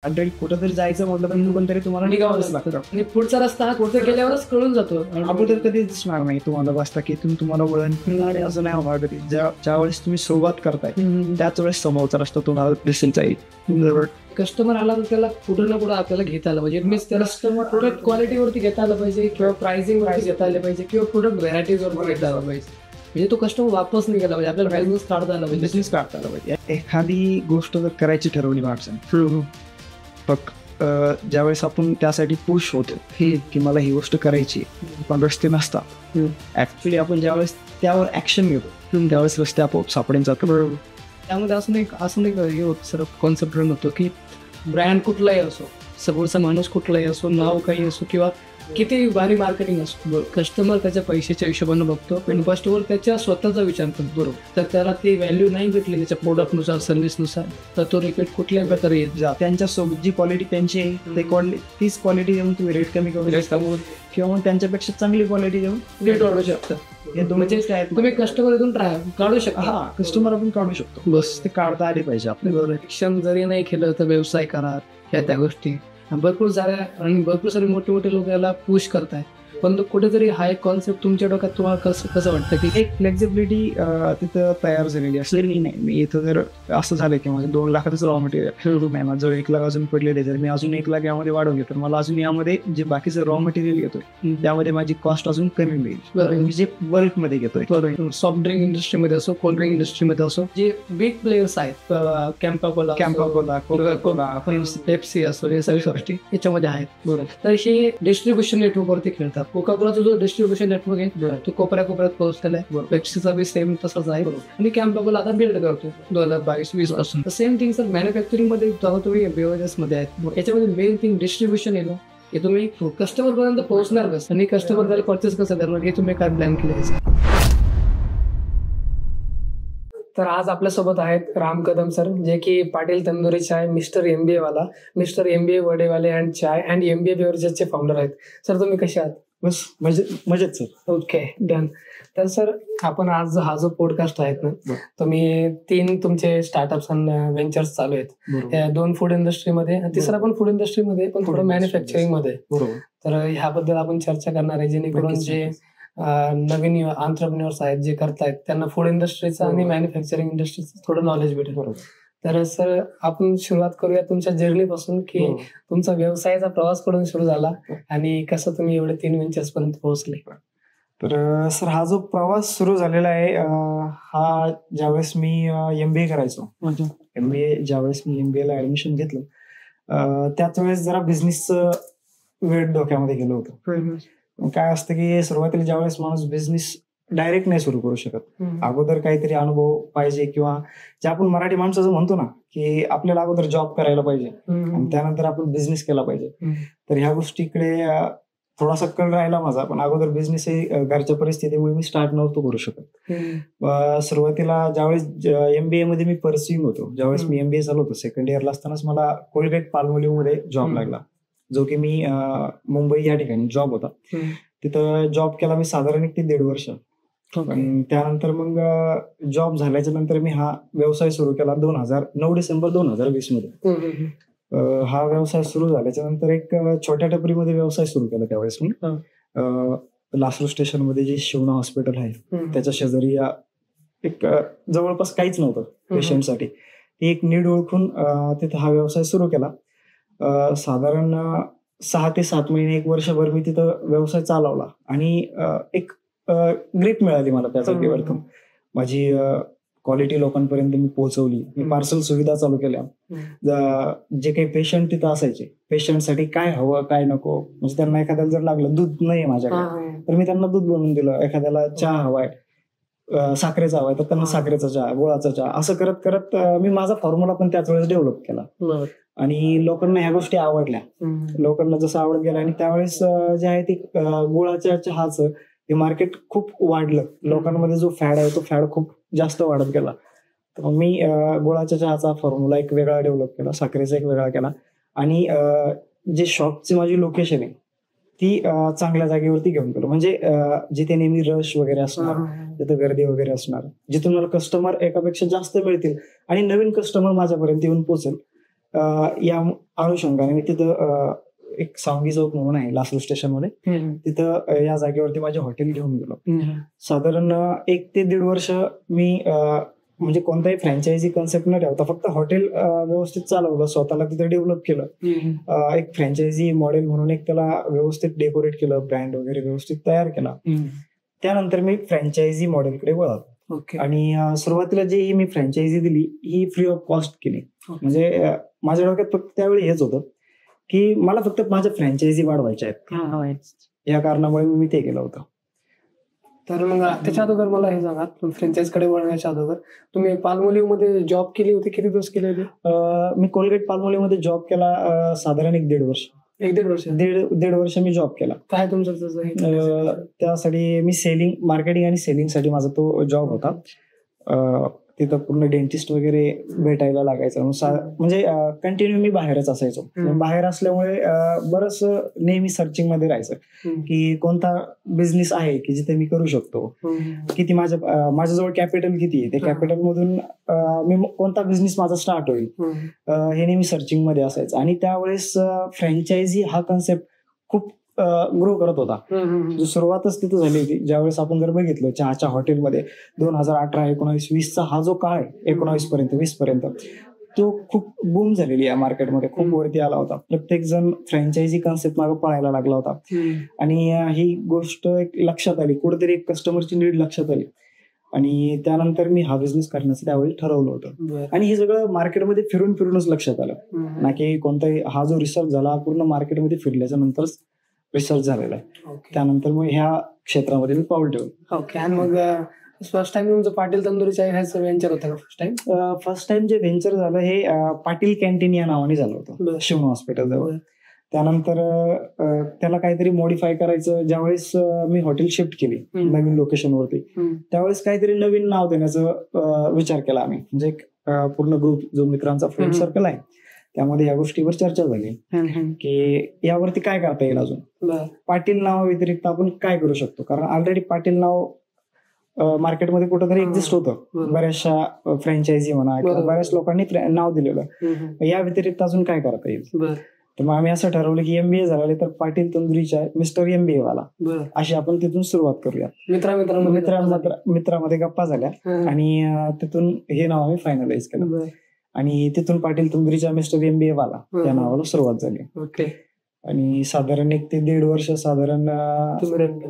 आणि कुठेतरी जायचं म्हटलं तर कोणतरी तुम्हाला निघावंच लागतं आणि पुढचा रस्ता हा कुठे गेल्यावरच कळून जातो. अगोदर कधी दिसणार नाही तुम्हाला बसता की तुम्हाला वळण आणि असं नाही होणार कधी. ज्यावेळेस तुम्ही सुरुवात करताय त्याच वेळेस समोरचा रस्ता तुम्हाला दिसेल जाईल. कस्टमर आला तर त्याला कुठं ना कुठं आपल्याला घेता आलं पाहिजे. मीन्स त्याला कस्टमर प्रोडक्ट क्वालिटीवरती घेता आलं पाहिजे किंवा प्राइसिंग वरती घेता आलं पाहिजे किंवा प्रोडक्ट व्हरायटीजवर घेता आलं पाहिजे. म्हणजे तो कस्टमर वापस नाही गेला पाहिजे, आपल्याला बिझनेस काढता आला पाहिजे, बिझनेस काढता आला पाहिजे. एखादी गोष्ट जर करायची ठरवली माणसाने फक्त ज्यावेळेस आपण त्यासाठी पुश होतो की मला ही गोष्ट करायची पण रस्ते नसतात, ऍक्च्युली आपण ज्यावेळेस त्यावर ऍक्शन घेतो त्यावेळेस रस्ते आपोआप सापडून जातो. त्यामध्ये असं नाही हे होतं सर, कॉन्सेप्ट रन होतो की ब्रँड कुठलाही असो, समोरचा माणूस कुठलाही असो, नाव काही असो किंवा किती भारी मार्केटिंग असो, कस्टमर त्याच्या पैशाच्या हिशोबानं बघतो पण कस्टमर त्याच्या स्वतःचा विचार करतो. बरोबर, तर त्याला ती व्हॅल्यू नाही भेटली त्याच्या प्रोडक्टनुसार सर्व्हिसनुसार तर तो रिपीट कुठल्याही प्रकारे येत जा. त्यांच्यासोबत जी क्वालिटी त्यांची तीच क्वालिटी देऊन तुम्ही रेट कमी करू शकता किंवा मग त्यांच्यापेक्षा चांगली क्वालिटी देऊन रेट वाढवू शकता. म्हणजे तुम्ही कस्टमर इथून काढू शकता. हा, कस्टमर आपण काढू शकतो, बस ते काढता आले पाहिजे आपल्याला. शिक्षण जरी नाही केलं तर व्यवसाय करा, त्या गोष्टी भरपूर साऱ्या आणि भरपूर सारे मोठे मोठे लोक याला पुश करतायत. पण कुठेतरी हा एक कॉन्सेप्ट तुमच्या डोक्यात तुम्हाला कसं वाटतं की एक फ्लेक्झिबिलिटी तिथं तयार झालेली असं नाही. मी इथं जर असं झालं की माझं 2 लाखाचं रॉ मटेरियल नाही, माझं 1 लाख अजून पडलेले, जर मी अजून 1 लाख यामध्ये वाढवले तर मला अजून यामध्ये जे बाकीचं रॉ मटेरियल घेतोय त्यामध्ये माझी कॉस्ट अजून कमी मिळेल. मी जे बल्कमध्ये घेतोय, सॉफ्ट ड्रिंक इंडस्ट्रीमध्ये असो, कोल्ड ड्रिंक इंडस्ट्रीमध्ये असो, जे बिग प्लेयर्स आहेत, कॅम्पाकोला, पेप्सी असो, हे सगळी गोष्टी याच्यामध्ये आहेत. बरोबर, तर हे डिस्ट्रीब्युशन नेटवर्कवरती खेळतात. कोकाकोलाचा जो डिस्ट्रीब्युशन नेटवर्क आहे तो कोपऱ्यात पोहोचलेला आहे. पेप्सीचा बी सेम तसंच आहे. आणि कॅम्पाकोला आता बिल्ड करतो 2022-20 पासून. सेम थिंग सर मॅन्युफॅक्चरिंग मध्ये जेव्हा तुम्ही बेवरेजेस मध्ये आहेत, याच्यामध्ये मेन थिंग डिस्ट्रीब्युशन येणं, हे तुम्ही कस्टमर पर्यंत पोहोचणार कसं आणि कस्टमर त्याला परचेस कसं करणार हे तुम्ही काय प्लॅन केलं. तर आज आपल्यासोबत आहेत Ram Kadam sir, J K Patil tandoori chai, mister MBA वाला, mister MBA Vadewale and chai and MBA बेवरेजेसचे फाउंडर आहेत. सर तुम्ही कसे आहात? बस मजेत सर. Okay, done. तर सर आपण आज हा जो पॉडकास्ट आहेत ना, तुम्ही 3 तुमचे स्टार्टअप्स आणि व्हेंचर्स चालू आहेत, 2 फूड इंडस्ट्रीमध्ये, तिसरा पण फूड इंडस्ट्रीमध्ये पण थोडं मॅन्युफॅक्चरिंग मध्ये. बरोबर, तर ह्याबद्दल आपण चर्चा करणार आहे, जेणेकरून जे नवीन एंटरप्रेन्योर्स आहेत जे करतायत त्यांना फूड इंडस्ट्रीचं आणि मॅन्युफॅक्चरिंग इंडस्ट्रीचं थोडं नॉलेज भेटेल. तर सर आपण सुरुवात करूया तुमच्या जर्नी पासून की तुमचा व्यवसायाचा प्रवास करून सुरू झाला आणि कसं तुम्ही एवढे 3 व्हेंचर्स पर्यंत पोहोचले. तर सर हा जो प्रवास सुरू झालेला आहे हा ज्यावेळेस मी MBA करायचो, ज्यावेळेस मी MBA ला ऍडमिशन घेतलं त्याच वेळेस जरा बिझनेसचं वेळ डोक्यामध्ये गेलं होतं. काय असतं की सुरुवातीला ज्यावेळेस माणूस बिझनेस डायरेक्ट नाही सुरू करू शकत, अगोदर काहीतरी अनुभव पाहिजे किंवा जे आपण मराठी माणसाचं म्हणतो ना की आपल्याला अगोदर जॉब करायला पाहिजे आणि त्यानंतर आपण बिझनेस केला पाहिजे. तर ह्या गोष्टीकडे थोडासा कल राहिला माझा, पण अगोदर बिझनेस हे घरच्या परिस्थितीमुळे मी स्टार्ट नव्हतो करू शकत. सुरुवातीला ज्यावेळेस MBA मध्ये मी परस्युइंग होतो, ज्यावेळेस मी MBA चालू होतो सेकंड इयरला असतानाच मला कोलगेट पाल्मोलिव्ह मध्ये जॉब लागला, जो की मी मुंबई या ठिकाणी जॉब होता. तिथं जॉब केला मी साधारण 1.5 वर्ष. पण त्यानंतर मग जॉब झाल्याच्या नंतर मी हा व्यवसाय सुरू केला 9 डिसेंबर 2020 मध्ये. हा व्यवसाय सुरू झाल्याच्या नंतर एक छोट्या टपरीमध्ये व्यवसाय सुरू केला त्यावेळेस मी. लासूर स्टेशन मध्ये जे शिवना हॉस्पिटल आहे त्याच्या शेजारी एक जवळपास काहीच नव्हतं पेशंटसाठी, ती एक नीड ओळखून तिथं हा व्यवसाय सुरू केला. साधारण 6 ते 7 महिने 1 वर्षभर मी तिथं व्यवसाय चालवला आणि एक ग्रिप मिळाली मला त्यासाठी वरतून. माझी क्वालिटी लोकांपर्यंत मी पोहोचवली. मी पार्सल सुविधा चालू केल्या. जे काही पेशंट तिथं असायचे, पेशंटसाठी काय हवं काय नको, म्हणजे त्यांना एखाद्याला जर लागलं दूध नाही माझ्याकडे तर मी त्यांना दूध बनवून दिलं, एखाद्याला चहा हवाय, साखरेचा हवाय तर त्यांना साखरेचा चहा, गुळाचा चहा, असं करत करत मी माझा फॉर्म्युला पण त्याच वेळेस डेव्हलप केला आणि लोकांना ह्या गोष्टी आवडल्या. लोकांना जसं आवडत गेलं आणि त्यावेळेस जे आहे ते गुळाच्या चहाचं हे मार्केट खूप वाढलं. लोकांमध्ये जो फॅड आहे तो फॅड खूप जास्त वाढत गेला. तर मग मी गुळाच्या चहाचा फॉर्म्युला एक वेगळा डेव्हलप केला, साखरेचा एक वेगळा केला आणि जे शॉपची माझी लोकेशन आहे ती चांगल्या जागेवरती घेऊन गेलो, म्हणजे जिथे नेहमी रश वगैरे असणार, जिथे गर्दी वगैरे असणार, जिथून मला कस्टमर एकापेक्षा जास्त मिळतील आणि नवीन कस्टमर माझ्यापर्यंत येऊन पोहोचेल या अनुषंगाने मी तिथं एक सावंगी चौक म्हणून आहे लासूर स्टेशनमध्ये, तिथं या जागेवरती माझे हॉटेल घेऊन गेलो. साधारण 1 ते 1.5 वर्ष मी म्हणजे कोणताही फ्रँचायझी कन्सेप्ट न ठेवता फक्त हॉटेल व्यवस्थित चालवलं, स्वतःला तिथं डेव्हलप केलं. एक फ्रँचायझी मॉडेल म्हणून एक त्याला व्यवस्थित डेकोरेट केलं, ब्रँड वगैरे व्यवस्थित तयार केला. त्यानंतर मी फ्रँचायझी मॉडेलकडे वळालो. आणि सुरुवातीला जी मी फ्रँचायझी दिली ही फ्री ऑफ कॉस्ट केली. म्हणजे माझ्या डोक्यात फक्त त्यावेळी हेच होतं की मला फक्त माझ्या फ्रँचायझी वाढवायच्या आहेत, या कारणामुळे मी ते केलं होतं. तर मग त्याच्या अगोदर मला हे सांगा, फ्रँचाईज कडे वळण्याच्या अगोदर तुम्ही पाल्मोलिव्ह मध्ये जॉब केली होती, किती दिवस केले होते? मी कोलगेट पाल्मोलिव्ह मध्ये जॉब केला साधारण 1-1.5 वर्ष. 1.5 वर्ष मी जॉब केला. काय तुमचं त्यासाठी मी मार्केटिंग आणि सेलिंगसाठी माझा तो जॉब होता. तिथं पूर्ण डेंटिस्ट वगैरे भेटायला लागायचं, म्हणजे कंटिन्यू मी बाहेरच असायचो. बाहेर असल्यामुळे बरंच नेहमी सर्चिंग मध्ये राहायचं की कोणता बिझनेस आहे की जिथे मी करू शकतो, किती माझ्याजवळ कॅपिटल किती आहे, ते कॅपिटल मधून मी कोणता बिझनेस माझा स्टार्ट होईल, हे नेहमी सर्चिंग मध्ये असायचं. आणि त्यावेळेस फ्रँचायझी हा कन्सेप्ट खूप ग्रो करत होता. जो सुरुवातच तिथं झाली होती. ज्यावेळेस आपण जर बघितलं चहाच्या हॉटेलमध्ये 2018, 19, 20चा हा जो काळ आहे, 19 पर्यंत 20 पर्यंत, तो खूप बूम झालेली या मार्केटमध्ये, खूप वरती आला होता. प्रत्येक जण फ्रँचायझी कन्सेप्ट मागे पळायला लागला होता. आणि ही गोष्ट एक लक्षात आली, कुठेतरी एक कस्टमरची नीड लक्षात आली. आणि त्यानंतर मी हा बिझनेस करण्याचं त्यावेळी ठरवलं होतं. आणि हे सगळं मार्केटमध्ये फिरूनच लक्षात आलं, ना की कोणताही हा जो रिसर्च झाला पूर्ण मार्केटमध्ये फिरल्याच्या नंतरच रिसर्च झालेला आहे. त्यानंतर मग ह्या क्षेत्रामध्ये मी पाऊल ठेवलं. ओके. आणि मग फर्स्ट टाइम तुमचं पाटील तंदुरीच्या ह्याचं व्हेंचर होतं का? फर्स्ट टाइम जे व्हेंचर झालं हे पाटील कॅन्टीन या नावाने झालं होतं शिवण हॉस्पिटल जवळ. त्यानंतर त्याला काहीतरी मॉडिफाय करायचं. ज्यावेळेस मी हॉटेल शिफ्ट केली नवीन लोकेशनवरती, त्यावेळेस काहीतरी नवीन नाव देण्याचा विचार केला आम्ही. म्हणजे पूर्ण ग्रुप जो मित्रांचा फ्रेंड सर्कल आहे त्यामध्ये या गोष्टीवर चर्चा झाली की यावरती काय करता येईल अजून, पाटील नावा व्यतिरिक्त आपण काय करू शकतो. कारण ऑलरेडी पाटील नाव मार्केटमध्ये कुठेतरी एक्झिस्ट होतं, बऱ्याचशा फ्रँचायझी म्हणा किंवा बऱ्याच लोकांनी नाव दिलेलं. या व्यतिरिक्त अजून काय करता येईल. तर मग आम्ही असं ठरवलं की MBA झाले तर पाटील तंदुरीच्या मिस्टर MBA वाला, अशी आपण तिथून सुरुवात करूया. मित्रामध्ये गप्पा झाल्या आणि तिथून हे नाव आम्ही फायनलाइज केलं. आणि तिथून पाटील तंदुरीच्या मिस्टर MBA वाला या नावाला सुरुवात झाली. आणि साधारण 1 ते 1.5 वर्ष साधारण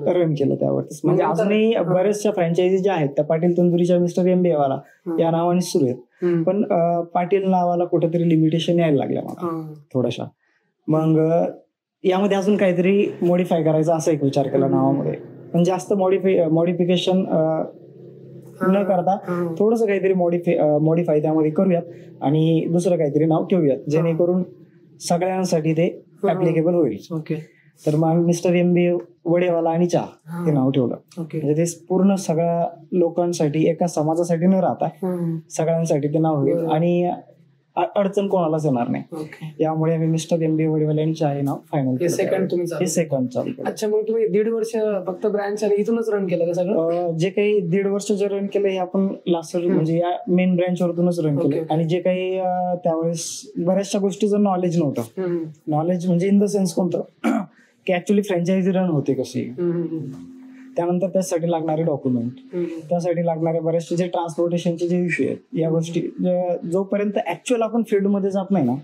रन केलं त्यावरतीच. म्हणजे अजूनही बऱ्याचशा फ्रँचायझी ज्या आहेत त्या पाटील तंदुरीच्या मिस्टर MBA वाला या नावाने सुरू आहेत. पण पाटील नावाला कुठेतरी लिमिटेशन यायला लागल्या मला थोड्याशा. मग यामध्ये अजून काहीतरी मॉडिफाय करायचा असा एक विचार केला नावामध्ये. पण जास्त मॉडिफिकेशन न करता थोडंसं काहीतरी मॉडिफाय त्यामध्ये करूयात आणि दुसरं काहीतरी नाव ठेवूयात, जेणेकरून सगळ्यांसाठी ते ऍप्लिकेबल होईल. तर मग आम्ही मिस्टर MBA वडेवाला आणि चहा हे नाव ठेवलं. म्हणजे ते पूर्ण सगळ्या लोकांसाठी, एका समाजासाठी न राहता सगळ्यांसाठी ते नाव होईल आणि अडचण कोणालाच येणार नाही. यामुळे आम्ही मिस्टर MBA वडेवाला आणि चहा हे नाव फायनल केलं. हे सेकंड चालू केलं. अच्छा, मग तुम्ही 1.5 वर्ष फक्त ब्रँच आणि इथूनच रन केलं का सगळं? जे काही 1.5 वर्ष जे रन केलं हे आपण लासूर म्हणजे या मेन ब्रँच वरतूनच रन केलं. आणि जे काही त्यावेळेस बऱ्याचशा गोष्टीचं नॉलेज नव्हतं. नॉलेज म्हणजे इन द सेन्स कोणतं की ऍक्च्युअली फ्रँचायझी रन होते कशी, त्यानंतर त्यासाठी लागणारे डॉक्युमेंट, त्यासाठी लागणारे बरेचसे जे ट्रान्सपोर्टेशनचे जे इश्यू आहेत, या गोष्टी जोपर्यंत ऍक्च्युअल आपण फील्डमध्ये जात नाही ना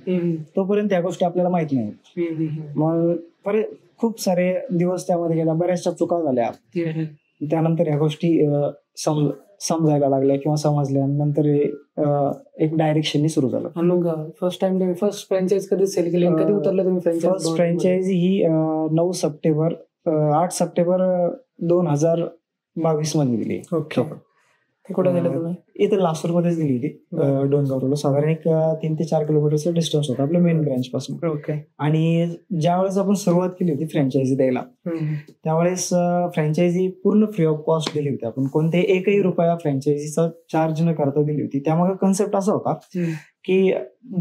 तोपर्यंत या गोष्टी आपल्याला माहित नाही. मग खूप सारे दिवस त्यामध्ये गेला, बऱ्याचशा चुका झाल्या. त्यानंतर या गोष्टी समजायला लागल्या किंवा समजल्या, नंतर एक डायरेक्शननी सुरू झालं. मग फर्स्ट फ्रँचाइज कधी सेल केली, कधी उतरलं तुम्ही फ्रँचाइज? फर्स्ट फ्रँचायझी ही 8 सप्टेंबर 2022 मध्ये दिली. कुठे दिलं तुम्ही? इथं लासूरमध्येच दिली होती, डोंगराव रोडला. साधारण एक 3 ते 4 किलोमीटरचा डिस्टन्स होता आपल्या मेन ब्रँच पासून. आणि ज्यावेळेस आपण सुरुवात केली होती फ्रँचायझी द्यायला, त्यावेळेस फ्रँचायझी पूर्ण फ्री ऑफ कॉस्ट दिली होती. आपण कोणत्याही एकही रुपया फ्रँचायझीचा चार्ज न करता दिली होती. त्यामुळे कन्सेप्ट असा होता की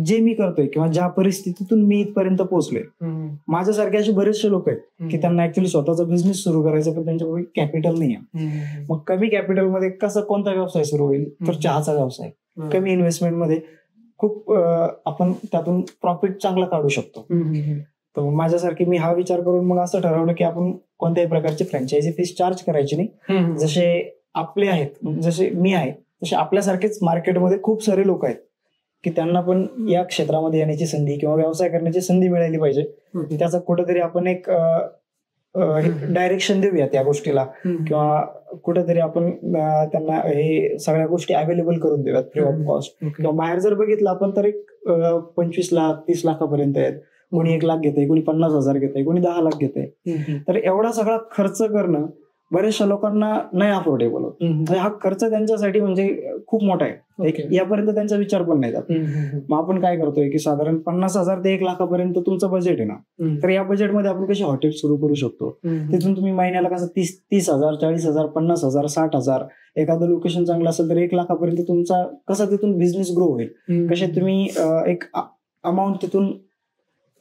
जे मी करतोय किंवा ज्या परिस्थितीतून मी इथपर्यंत पोहोचलोय, माझ्यासारखे असे बरेचसे लोक आहेत की त्यांना ऍक्च्युली स्वतःचा बिझनेस सुरू करायचा पण त्यांच्याकडे कॅपिटल नाही आहे. मग कमी कॅपिटल मध्ये कोणता व्यवसाय सुरू होईल? तर चहाचा व्यवसाय. कमी इन्व्हेस्टमेंट मध्ये खूप आपण त्यातून प्रॉफिट चांगला काढू शकतो. तर माझ्यासारखी मी हा विचार करून मग असं ठरवलं की आपण कोणत्याही प्रकारची फ्रँचायझी फीस चार्ज करायची नाही. जसे आपले आहेत, जसे मी आहे, तसे आपल्यासारखेच मार्केटमध्ये खूप सारे लोक आहेत की त्यांना पण या क्षेत्रामध्ये येण्याची संधी किंवा व्यवसाय करण्याची संधी मिळाली पाहिजे. त्याचा कुठेतरी आपण एक डायरेक्शन देऊया त्या गोष्टीला, किंवा कुठेतरी आपण त्यांना हे सगळ्या गोष्टी अवेलेबल करून देऊयात फ्री ऑफ कॉस्ट. किंवा बाहेर जर बघितलं आपण तर एक 25 लाख 30 लाखापर्यंत आहेत. कोणी 1 लाख घेते, कोणी 50,000 घेते, कोणी 10 लाख घेते. तर एवढा सगळा खर्च करणं बऱ्याचशा लोकांना नाही अफोर्डेबल होत. हा खर्च त्यांच्यासाठी म्हणजे खूप मोठा आहे, यापर्यंत त्यांचा विचार पण नाही जात. मग आपण काय करतोय की साधारण 50,000 ते 1 लाखापर्यंत तुमचं बजेट आहे ना, तर या बजेटमध्ये आपण कशी हॉटेल सुरू करू शकतो. तिथून तुम्ही महिन्याला कसं 30,000 40,000 50,000 60,000, एखादं लोकेशन चांगलं असेल तर 1 लाखापर्यंत तुमचा कसा तिथून बिझनेस ग्रो होईल, कसे तुम्ही एक अमाऊंट तिथून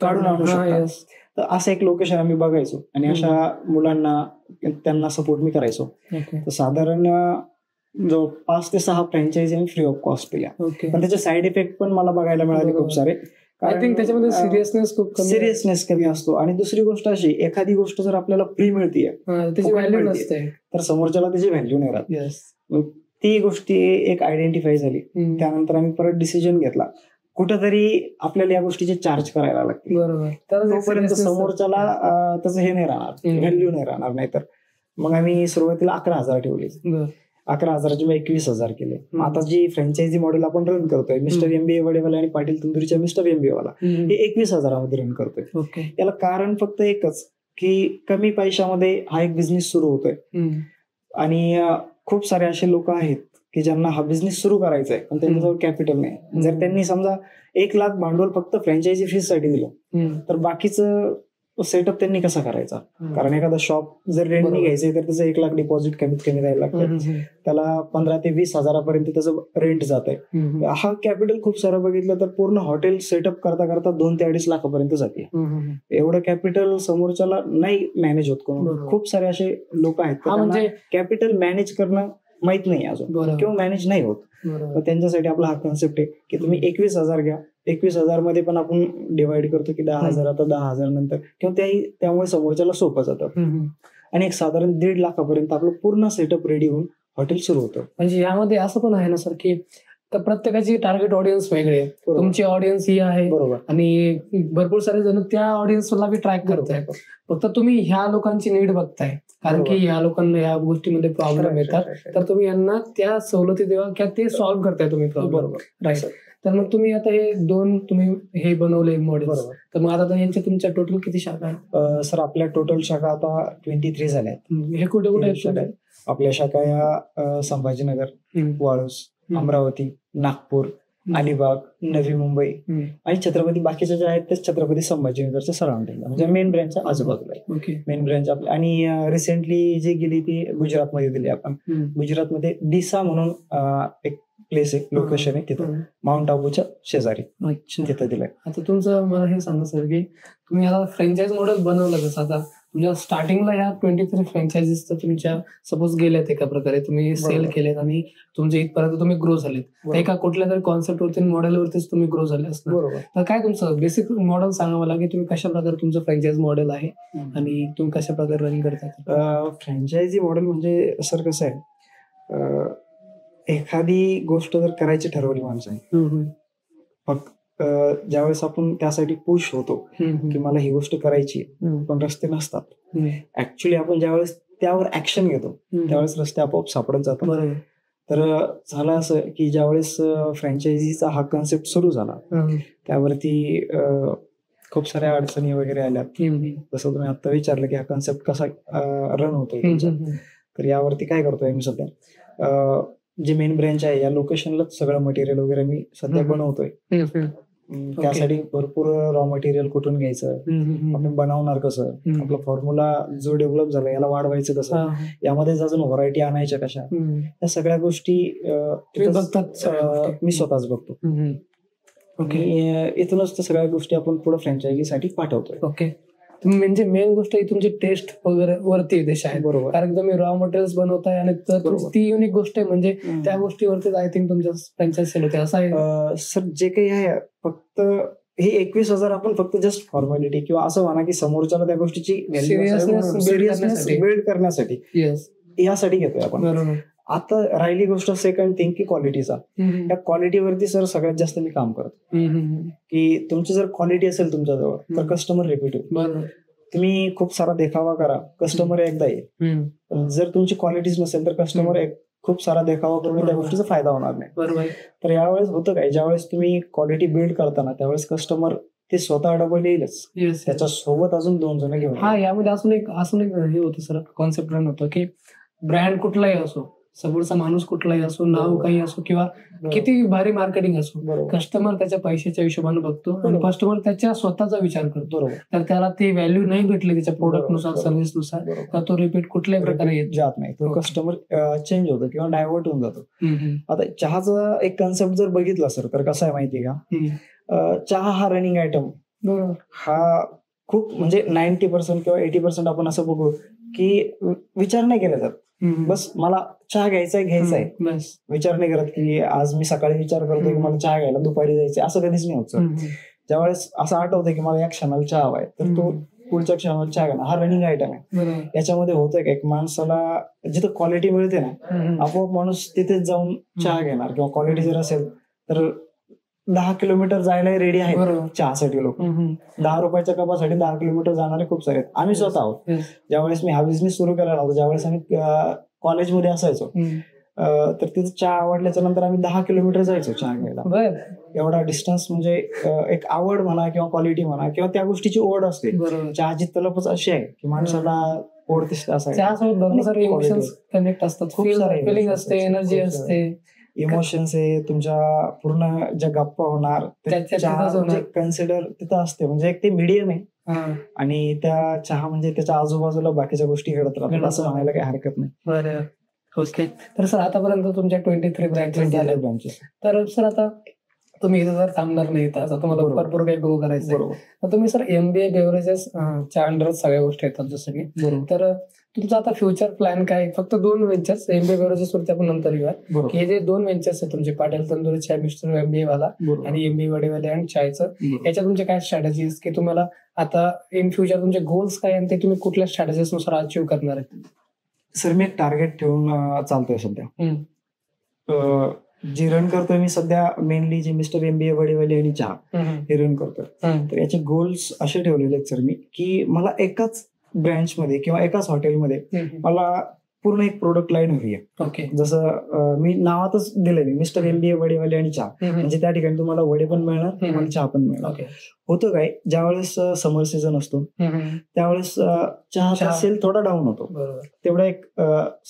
काढून आणू शकता. तर असं एक लोकेशन आम्ही बघायचो आणि अशा मुलांना त्यांना सपोर्ट मी करायचो. तर साधारण जो 5 ते 6 फ्रँचायझी आम्ही फ्री ऑफ कॉस्ट केल्या. पण त्याचे साईड इफेक्ट पण मला बघायला मिळाले खूप सारे. त्याच्यामध्ये सिरियसनेस कमी असतो. आणि दुसरी गोष्ट अशी, एखादी गोष्ट जर आपल्याला फ्री मिळते तर समोरच्याला त्याची व्हॅल्यू नाही राहत. ती गोष्टी एक आयडेंटिफाय झाली. त्यानंतर आम्ही परत डिसिजन घेतला, कुठंतरी आपल्याला या गोष्टीचे चार्ज करायला लागते. तोपर्यंत समोरच्याला त्याचं हे नाही राहणार, व्हॅल्यू नाही राहणार. नाही तर मग आम्ही सुरुवातीला 11,000 ठेवले. 11,000चे मी 21,000 केले. आता जी फ्रँचायझी मॉडेल आपण रन करतोय, मिस्टर एमबीए वडेवाला आणि पाटील तंदुरीच्या मिस्टर एमबीए वाला, हे 21,000 रन करतोय. याला कारण फक्त एकच की कमी पैशामध्ये हा एक बिझनेस सुरू होतोय. आणि खूप सारे असे लोक आहेत की ज्यांना हा बिझनेस सुरू करायचा आहे पण त्यांच्याजवळ कॅपिटल नाही. जर त्यांनी समजा 1 लाख भांडवल फक्त फ्रँचायझी फीस साठी दिलं तर बाकीचं सेटअप त्यांनी कसा करायचा. कारण एखादा शॉप जर रेंटनी घ्यायचंय तर त्याचं 1 लाख डिपॉझिट कमीत कमी द्यायला लागतं. त्याला 15 ते 20,000पर्यंत त्याचं रेंट जात आहे. हा कॅपिटल खूप सारं बघितलं तर पूर्ण हॉटेल सेटअप करता करता 2 ते 2.5 लाखापर्यंत जाते. एवढं कॅपिटल समोरच्याला नाही मॅनेज होत. खूप सारे असे लोक आहेत म्हणजे कॅपिटल मॅनेज करणं माहित नाही अजून किंवा मॅनेज नाही होत. त्यांच्यासाठी आपला हा कॉन्सेप्ट आहे की तुम्ही 21,000 घ्या. 21,000 मध्ये पण आपण डिवाइड करतो की 10,000 आता 10,000 नंतर, किंवा त्यामुळे समोरच्याला सोपं जातं. आणि एक साधारण 1.5 लाखापर्यंत आपलं पूर्ण सेटअप रेडी होऊन हॉटेल सुरू होतं. म्हणजे यामध्ये असं पण आहे ना सर की प्रत्येकाची टार्गेट ऑडियन्स वेगळी आहे. तुमची ऑडियन्स ही आहे आणि भरपूर सारे जण त्या ऑडियन्सला बी ट्रॅक करताय. फक्त तुम्ही ह्या लोकांची नीड बघताय कारण की ह्या लोकांना ह्या गोष्टीमध्ये प्रॉब्लेम येतात, तर तुम्ही यांना त्या सवलती देवा किंवा ते सॉल्व्ह करताय तुम्ही प्रॉब्लेम. राईट. तर मग तुम्ही आता हे 2 तुम्ही हे बनवले मॉडेल, तर मग आता यांच्या तुमच्या टोटल किती शाखा आहेत? सर आपल्या टोटल शाखा आता 23 झाल्या आहेत. हे कुठे कुठे आहेत? आपल्या शाखा या संभाजीनगर, वाळूस, अमरावती, नागपूर, अलिबाग, नवी मुंबई आणि छत्रपती. बाकीच्या ज्या आहेत ते छत्रपती संभाजीनगरच्या सराउंडिंगला म्हणजे मेन ब्रँचच्या आजूबाजूला आहे. मेन ब्रँच आपल्या. आणि रिसेंटली जी गेली ती गुजरातमध्ये दिली आपण. गुजरातमध्ये दिसा म्हणून एक प्लेस आहे, लोकेशन आहे, तिथं माउंट आबूच्या शेजारी तिथं दिलंय. आता तुमचं मला हे सांगा सर की तुम्ही आता फ्रँचायझ मॉडेल बनवलं कसं? आता तुमच्या स्टार्टिंगला ह्या 23 फ्रँचायझीज तर तुमच्या सपोज गेल्यात एका प्रकारे तुम्ही सेल केलेत आणि तुमच्या इथपर्यंत तुम्ही ग्रो झालेत. तर एका कुठल्या तरी कॉन्सेप्टवरती मॉडेलवरतीच तुम्ही ग्रो झाले असणार. तर काय तुमचं बेसिक मॉडेल सांगा मला की तुम्ही कशा प्रकारे तुमचं फ्रँचायझ मॉडेल आहे आणि तुम्ही कशा प्रकारे रन करता? फ्रँचायझी मॉडेल म्हणजे सर कसं आहे, एखादी गोष्ट जर करायची ठरवली माणसाने, फक्त ज्यावेळेस आपण त्यासाठी पुश होतो की मला ही गोष्ट करायची, पण रस्ते नसतात. ऍक्च्युली आपण ज्यावेळेस त्यावर ऍक्शन घेतो त्यावेळेस रस्ते आपोआप सापडत जातात. तर झालं असं की ज्यावेळेस फ्रँचायझीचा हा कन्सेप्ट सुरू झाला त्यावरती खूप साऱ्या अडचणी वगैरे आल्या. जसं तुम्ही आता विचारलं की हा कन्सेप्ट कसा रन होतोय, तर यावरती काय करतोय मी सध्या, जे मेन ब्रँच आहे या लोकेशनलाच सगळं मटेरियल वगैरे मी सध्या बनवतोय. त्यासाठी भरपूर रॉ मटेरियल कुठून घ्यायचं, आपण बनवणार कसं, आपला फॉर्म्युला जो डेव्हलप झाला याला वाढवायचं कसं, यामध्ये अजून व्हरायटी आणायच्या कशा, या सगळ्या गोष्टी मी स्वतःच बघतो. इथूनच त्या सगळ्या गोष्टी आपण पुढे फ्रँचायझीसाठी पाठवतोय. तुम्ही म्हणजे मेन गोष्ट ही तुमची टेस्ट वगैरे वरती देश आहे. बरोबर. कारण तुम्ही रॉ मटेरियल्स बनवताय आणि ती युनिक गोष्ट आहे म्हणजे त्या गोष्टीवरतीच आय थिंक तुमच्या फ्रँचायझी सेल होते असं आहे. सर जे काही आहे फक्त हे 21,000 आपण फक्त जस्ट फॉर्मॅलिटी किंवा असं म्हणा की समोरच्याला त्या गोष्टीची सिरियसनेस बिल्ड करण्यासाठी यासाठी घेतोय आपण. बरोबर. आता राहिली गोष्ट सेकंड थिंग की क्वालिटीचा. त्या क्वालिटीवरती सर सगळ्यात जास्त मी काम करतो की तुमची जर क्वालिटी असेल तुमच्याजवळ तर कस्टमर रिपीट होईल. तुम्ही खूप सारा देखावा करा, कस्टमर एकदा येईल. जर तुमची क्वालिटीच नसेल तर कस्टमर खूप सारा देखावा करून त्या गोष्टीचा फायदा होणार नाही. तर यावेळेस होतं काय, ज्यावेळेस तुम्ही क्वालिटी बिल्ड करताना त्यावेळेस कस्टमर ते स्वतः डबल येईलच, त्याच्या सोबत अजून 2 जण घेऊन. हा, यामध्ये असून एक हे होतं सर, कॉन्सेप्ट रन होतं की ब्रँड कुठलाही असो, समोरचा माणूस कुठलाही असो, नाव काही असो किंवा किती भारी मार्केटिंग असो, कस्टमर त्याच्या पैशाच्या हिशोबाने बघतो आणि कस्टमर त्याच्या स्वतःचा विचार करतो. तर त्याला ती व्हॅल्यू नाही भेटली त्याच्या प्रोडक्टनुसार, सर्व्हिसनुसार, तर तो रिपीट कुठल्याही प्रकारे जात नाही. तो कस्टमर चेंज होतो किंवा डायव्हर्ट होऊन जातो. आता चहाचा एक कन्सेप्ट जर बघितला सर तर कसं आहे माहितीये का, चहा हा रनिंग आयटम हा खूप म्हणजे 90% किंवा 80% आपण असं बघू की विचार नाही केला जात. बस मला चहा घ्यायचा आहे, विचार नाही करत की आज मी सकाळी विचार करतो की मला चहा घ्यायला दुपारी जायचंय, असं कधीच नाही होत. ज्यावेळेस असं आठवतं की मला या क्षणाला चहा हवाय तर तो पुढच्या क्षणाला चहा घेणं हा रनिंग आयटम आहे. याच्यामध्ये होतंय का, एक माणसाला जिथं क्वालिटी मिळते ना आपोआप माणूस तिथेच जाऊन चहा घेणार. किंवा क्वालिटी जर असेल तर 10 किलोमीटर जायला रेडी आहे चहासाठी. लोक 10 रुपयाच्या कपासाठी 10 किलोमीटर जाणारे खूप सारे आहेत. आम्ही स्वतः आहोत. ज्यावेळेस मी हा बिझनेस सुरू केला नव्हता, ज्यावेळेस आम्ही कॉलेजमध्ये असायचो तर तिथं चहा आवडल्याच्या नंतर आम्ही 10 किलोमीटर जायचो चहा घ्यायला. एवढा डिस्टन्स म्हणजे एक आवड म्हणा किंवा क्वालिटी म्हणा किंवा त्या गोष्टीची ओढ असते. चहाची तलपच अशी आहे की माणसाला ओढ दिसते. असं इमोशन्स कनेक्ट असतात, खूप सारे फिलिंग असते, एनर्जी असते, इमोशन्स आहे तुमच्या, पूर्ण ज्या गप्पा होणार कन्सिडर तिथं असते. म्हणजे एक ते मीडियम आहे आणि त्या चहा म्हणजे त्याच्या आजूबाजूला बाकीच्या गोष्टी घडत राहतात असं म्हणायला काही हरकत नाही. ओके. तर सर आतापर्यंत तुमच्या 23 ब्रँचेस. तर सर आता तुम्ही इथं जर थांबणार नाही तर तुम्हाला भरपूर काही ग्रो करायचं. तर तुम्ही सर MBA बेव्हरेजेस च्या अंडरच सगळ्या गोष्टी येतात जसं की. तर तुमचा आता फ्युचर प्लॅन काय? फक्त 2 व्हेंचर्स, MBA बेव्हरेजेस वरती आपण नंतर घेऊया. हे जे 2 व्हेंचर्स आहेत तुमचे, पाटील तंदुरी चहा मिस्टर MBA वाला आणि MBA वडेवाले आणि चायचं, याच्या तुमचे काय स्ट्रॅटेजीज की तुम्हाला आता इन फ्युचर तुमचे गोल्स काय आणि ते तुम्ही कुठल्या स्ट्रॅटेजीज नुसार अचीव्ह करणार आहेत? सर मी एक टार्गेट ठेवून चालतोय सध्या. जे रन करतोय मी सध्या मेनली जे मिस्टर MBA वडेवाले आणि चहा हे रन करतोय. तर याचे गोल्स असे ठेवलेले आहेत सर मी की मला एकाच ब्रँच मध्ये किंवा एकाच हॉटेलमध्ये मला पूर्ण एक प्रोडक्ट लाईन हवी आहे. जसं मी नावातच दिलंय मी मिस्टर MBA वडेवाले आणि चहा, म्हणजे त्या ठिकाणी तुम्हाला वडे पण मिळणार, तुम्हाला चहा पण मिळणार. होतं काय, ज्यावेळेस समर सीझन असतो त्यावेळेस चहाचा सेल थोडा डाऊन होतो. तेवढा एक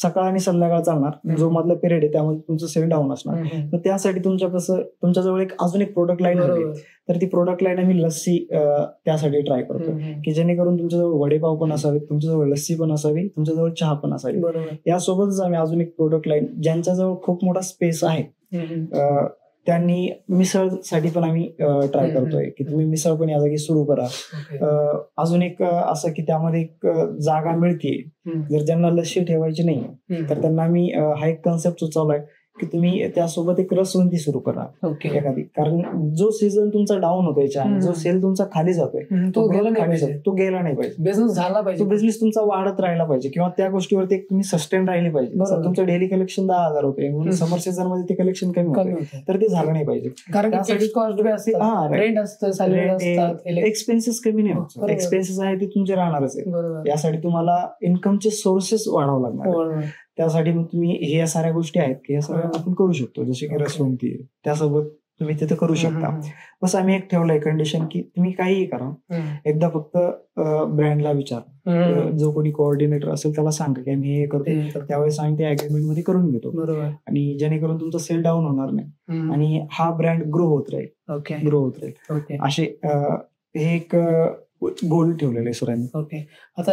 सकाळ आणि संध्याकाळ चालणार जो मधला पिरियड आहे त्यामध्ये तुमचं सेल डाऊन असणार. तर त्यासाठी तुमच्याजवळ एक अजून एक प्रोडक्ट लाईन हवी. तर ती प्रोडक्ट लाईन आम्ही लस्सी त्यासाठी ट्राय करतो की जेणेकरून तुमच्याजवळ वडेपाव पण असावे, तुमच्याजवळ लस्सी पण असावी, तुमच्याजवळ चहा पण असावी. यासोबतच आम्ही अजून एक प्रोडक्ट लाईन ज्यांच्याजवळ खूप मोठा स्पेस आहे त्यांनी मिसळसाठी पण आम्ही ट्राय करतोय की तुम्ही मिसळ पण या जागी सुरू करा. अजून एक असं की त्यामध्ये एक जागा मिळते, जर ज्यांना लस्सी ठेवायची नाही तर त्यांना आम्ही हा एक कन्सेप्ट सुचवलाय की तुम्ही त्यासोबत एक रसवंती सुरू करा एखादी. कारण जो सीझन तुमचा डाऊन होतोय जो सेल तुमचा खाली जातोय तो गेला नाही पाहिजे. बिझनेस झाला पाहिजे, तो बिझनेस तुमचा वाढत राहिला पाहिजे किंवा त्या गोष्टीवरती तुम्ही सस्टेन राहिली पाहिजे. तुमचं डेली कलेक्शन 10,000 होते म्हणून समर सीझन मध्ये ते कलेक्शन कमी होते तर ते झालं नाही पाहिजे. कारण एक्सपेन्सेस कमी नाही होत. एक्सपेन्सेस आहे ते तुमचे राहणारच आहे. यासाठी तुम्हाला इन्कमचे सोर्सेस वाढावं लागणार. त्यासाठी मग तुम्ही हे साऱ्या गोष्टी आहेत की या सगळ्या आपण करू शकतो, जसे की रसवंती त्यासोबत तुम्ही तिथे करू शकता. बस आम्ही एक ठेवलंय कंडिशन की तुम्ही काहीही करा, एकदा फक्त ब्रँडला विचार, जो कोणी कोऑर्डिनेटर असेल त्याला सांगा की आम्ही हे करतो, त्यावेळेस आम्ही ते अग्रीमेंट मध्ये करून घेतो आणि जेणेकरून तुमचं सेल डाऊन होणार नाही आणि हा ब्रँड ग्रो होत राहील. असे हे एक गोल ठेवलेले आहे सरांनी. ओके. आता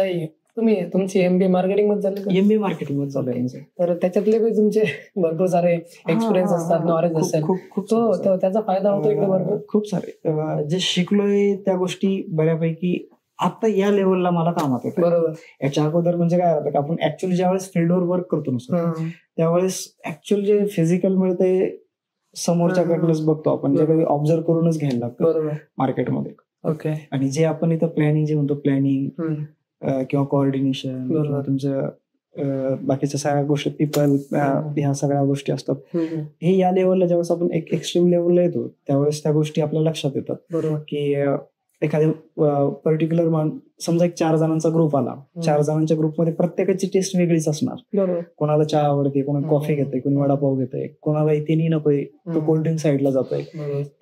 तुम्ही तुमची MBA मार्केटिंग मध्ये झाली? MBA मार्केटिंग मध्ये झालंय. तर त्याच्यातले तुमचे भरपूर सारे एक्सपिरियन्स असतात, नॉलेज असेल, त्याचा फायदा होतो इकडे भरपूर. खूप सारे जे शिकलोय त्या गोष्टी बऱ्यापैकी आता या लेवलला मला कामात येतं. बरोबर. याच्या अगोदर म्हणजे काय होतं की आपण ऍक्च्युअली ज्यावेळेस फील्डवर वर्क करतो ना त्यावेळेस ऍक्च्युअल जे फिजिकल मिळतंय समोरच्याकडनंच बघतो आपण, जे काही ऑब्झर्व करूनच घ्यायला लागतं मार्केटमध्ये. ओके. आणि जे आपण इथं प्लॅनिंग जे म्हणतो, प्लॅनिंग किंवा कोऑर्डिनेशन किंवा तुमचं बाकीच्या सगळ्या गोष्टी, पीपल, ह्या सगळ्या गोष्टी असतात, हे या लेवलला ज्यावेळेस आपण एक एक्स्ट्रीम लेवलला येतो त्यावेळेस त्या गोष्टी आपल्या लक्षात येतात. बरोबर. की एखाद्या पर्टिक्युलर समजा एक 4 जणांचा ग्रुप आला, 4 जणांच्या ग्रुपमध्ये प्रत्येकाची टेस्ट वेगळीच असणार. कोणाला चहा आवडते, कोणाला कॉफी घेते, कोणी वडापाव घेतोय, कोणाला इथे नकोय तो कोल्ड्रिंक साईडला जातोय.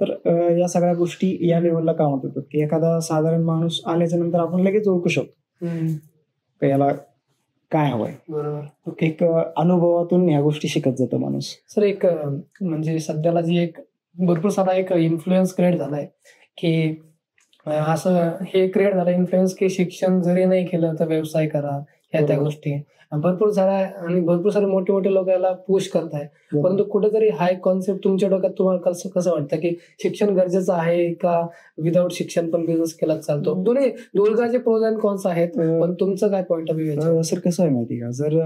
तर या सगळ्या गोष्टी या लेवलला कामात येतात की एखादा साधारण माणूस आल्याच्या नंतर आपण लगेच ओळखू शकतो याला काय हवंय. बरोबर. एक अनुभवातून ह्या गोष्टी शिकत जातो माणूस. सर एक म्हणजे सध्याला जी एक भरपूर सारा एक इन्फ्लुएन्स क्रिएट झालाय की असं हे क्रिएट झालं इन्फ्लुएन्स की शिक्षण जरी नाही केलं तर व्यवसाय करा, ह्या त्या गोष्टी भरपूर सारे मोठे मोठे लोक याला पुश करताय. परंतु कुठेतरी हा एक कॉन्सेप्ट तुमच्या डोक्यात तुम्हाला कसं वाटतं की शिक्षण गरजेचं आहे का विदाऊट शिक्षण पण बिझनेस केला चालतो? दोघांचे प्रोज अँड कॉन्स आहेत, पण तुमचं काय पॉईंट ऑफ व्ह्यू? सर कसं आहे माहिती का, जर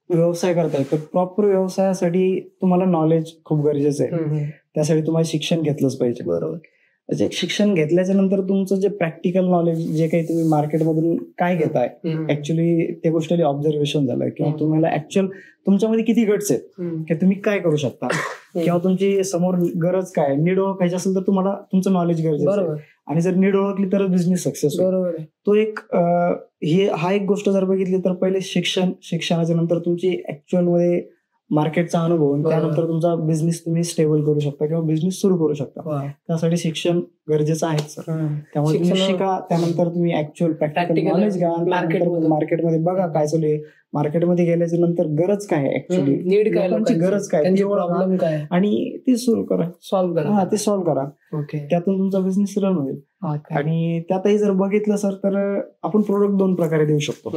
व्यवसाय करताय तर प्रॉपर व्यवसायासाठी तुम्हाला नॉलेज खूप गरजेचं आहे. त्यासाठी तुम्हाला शिक्षण घेतलंच पाहिजे. बरोबर. शिक्षण घेतल्याच्या नंतर तुमचं जे प्रॅक्टिकल नॉलेज, जे काही तुम्ही मार्केटमधून काय घेताय, ऍक्च्युअली त्या गोष्टी ऑब्झर्वेशन झालं किंवा तुम्हाला ऍक्च्युअल तुमच्यामध्ये किती गट्स आहेत की तुम्ही काय करू शकता किंवा तुमची समोर गरज काय, नीड ओळखायची असेल तर तुम्हाला तुमचं नॉलेज गरजेचं आहे. आणि जर नीड ओळखली तर बिझनेस सक्सेस होईल. तो एक हा एक गोष्ट जर बघितली तर पहिले शिक्षणाच्या नंतर तुमची ऍक्च्युअल मध्ये मार्केटचा अनुभव, त्यानंतर तुमचा बिझनेस तुम्ही स्टेबल करू शकता किंवा बिझनेस सुरू करू शकता. त्यासाठी शिक्षण गरजेचं आहे सर. त्यामुळे तुम्ही शिका, त्यानंतर तुम्ही ऍक्च्युअल प्रॅक्टिकल नॉलेज घ्या, मार्केटमध्ये बघा काय चालू आहे, मार्केटमध्ये गेल्याच्या नंतर गरज काय ऍक्च्युअली, लोकांची गरज काय, आणि ती सुरू करा, ते सॉल्व्ह करा. त्यातून तुमचा बिझनेस रन होईल. आणि त्यातही जर बघितलं सर तर आपण प्रोडक्ट 2 प्रकारे देऊ शकतो.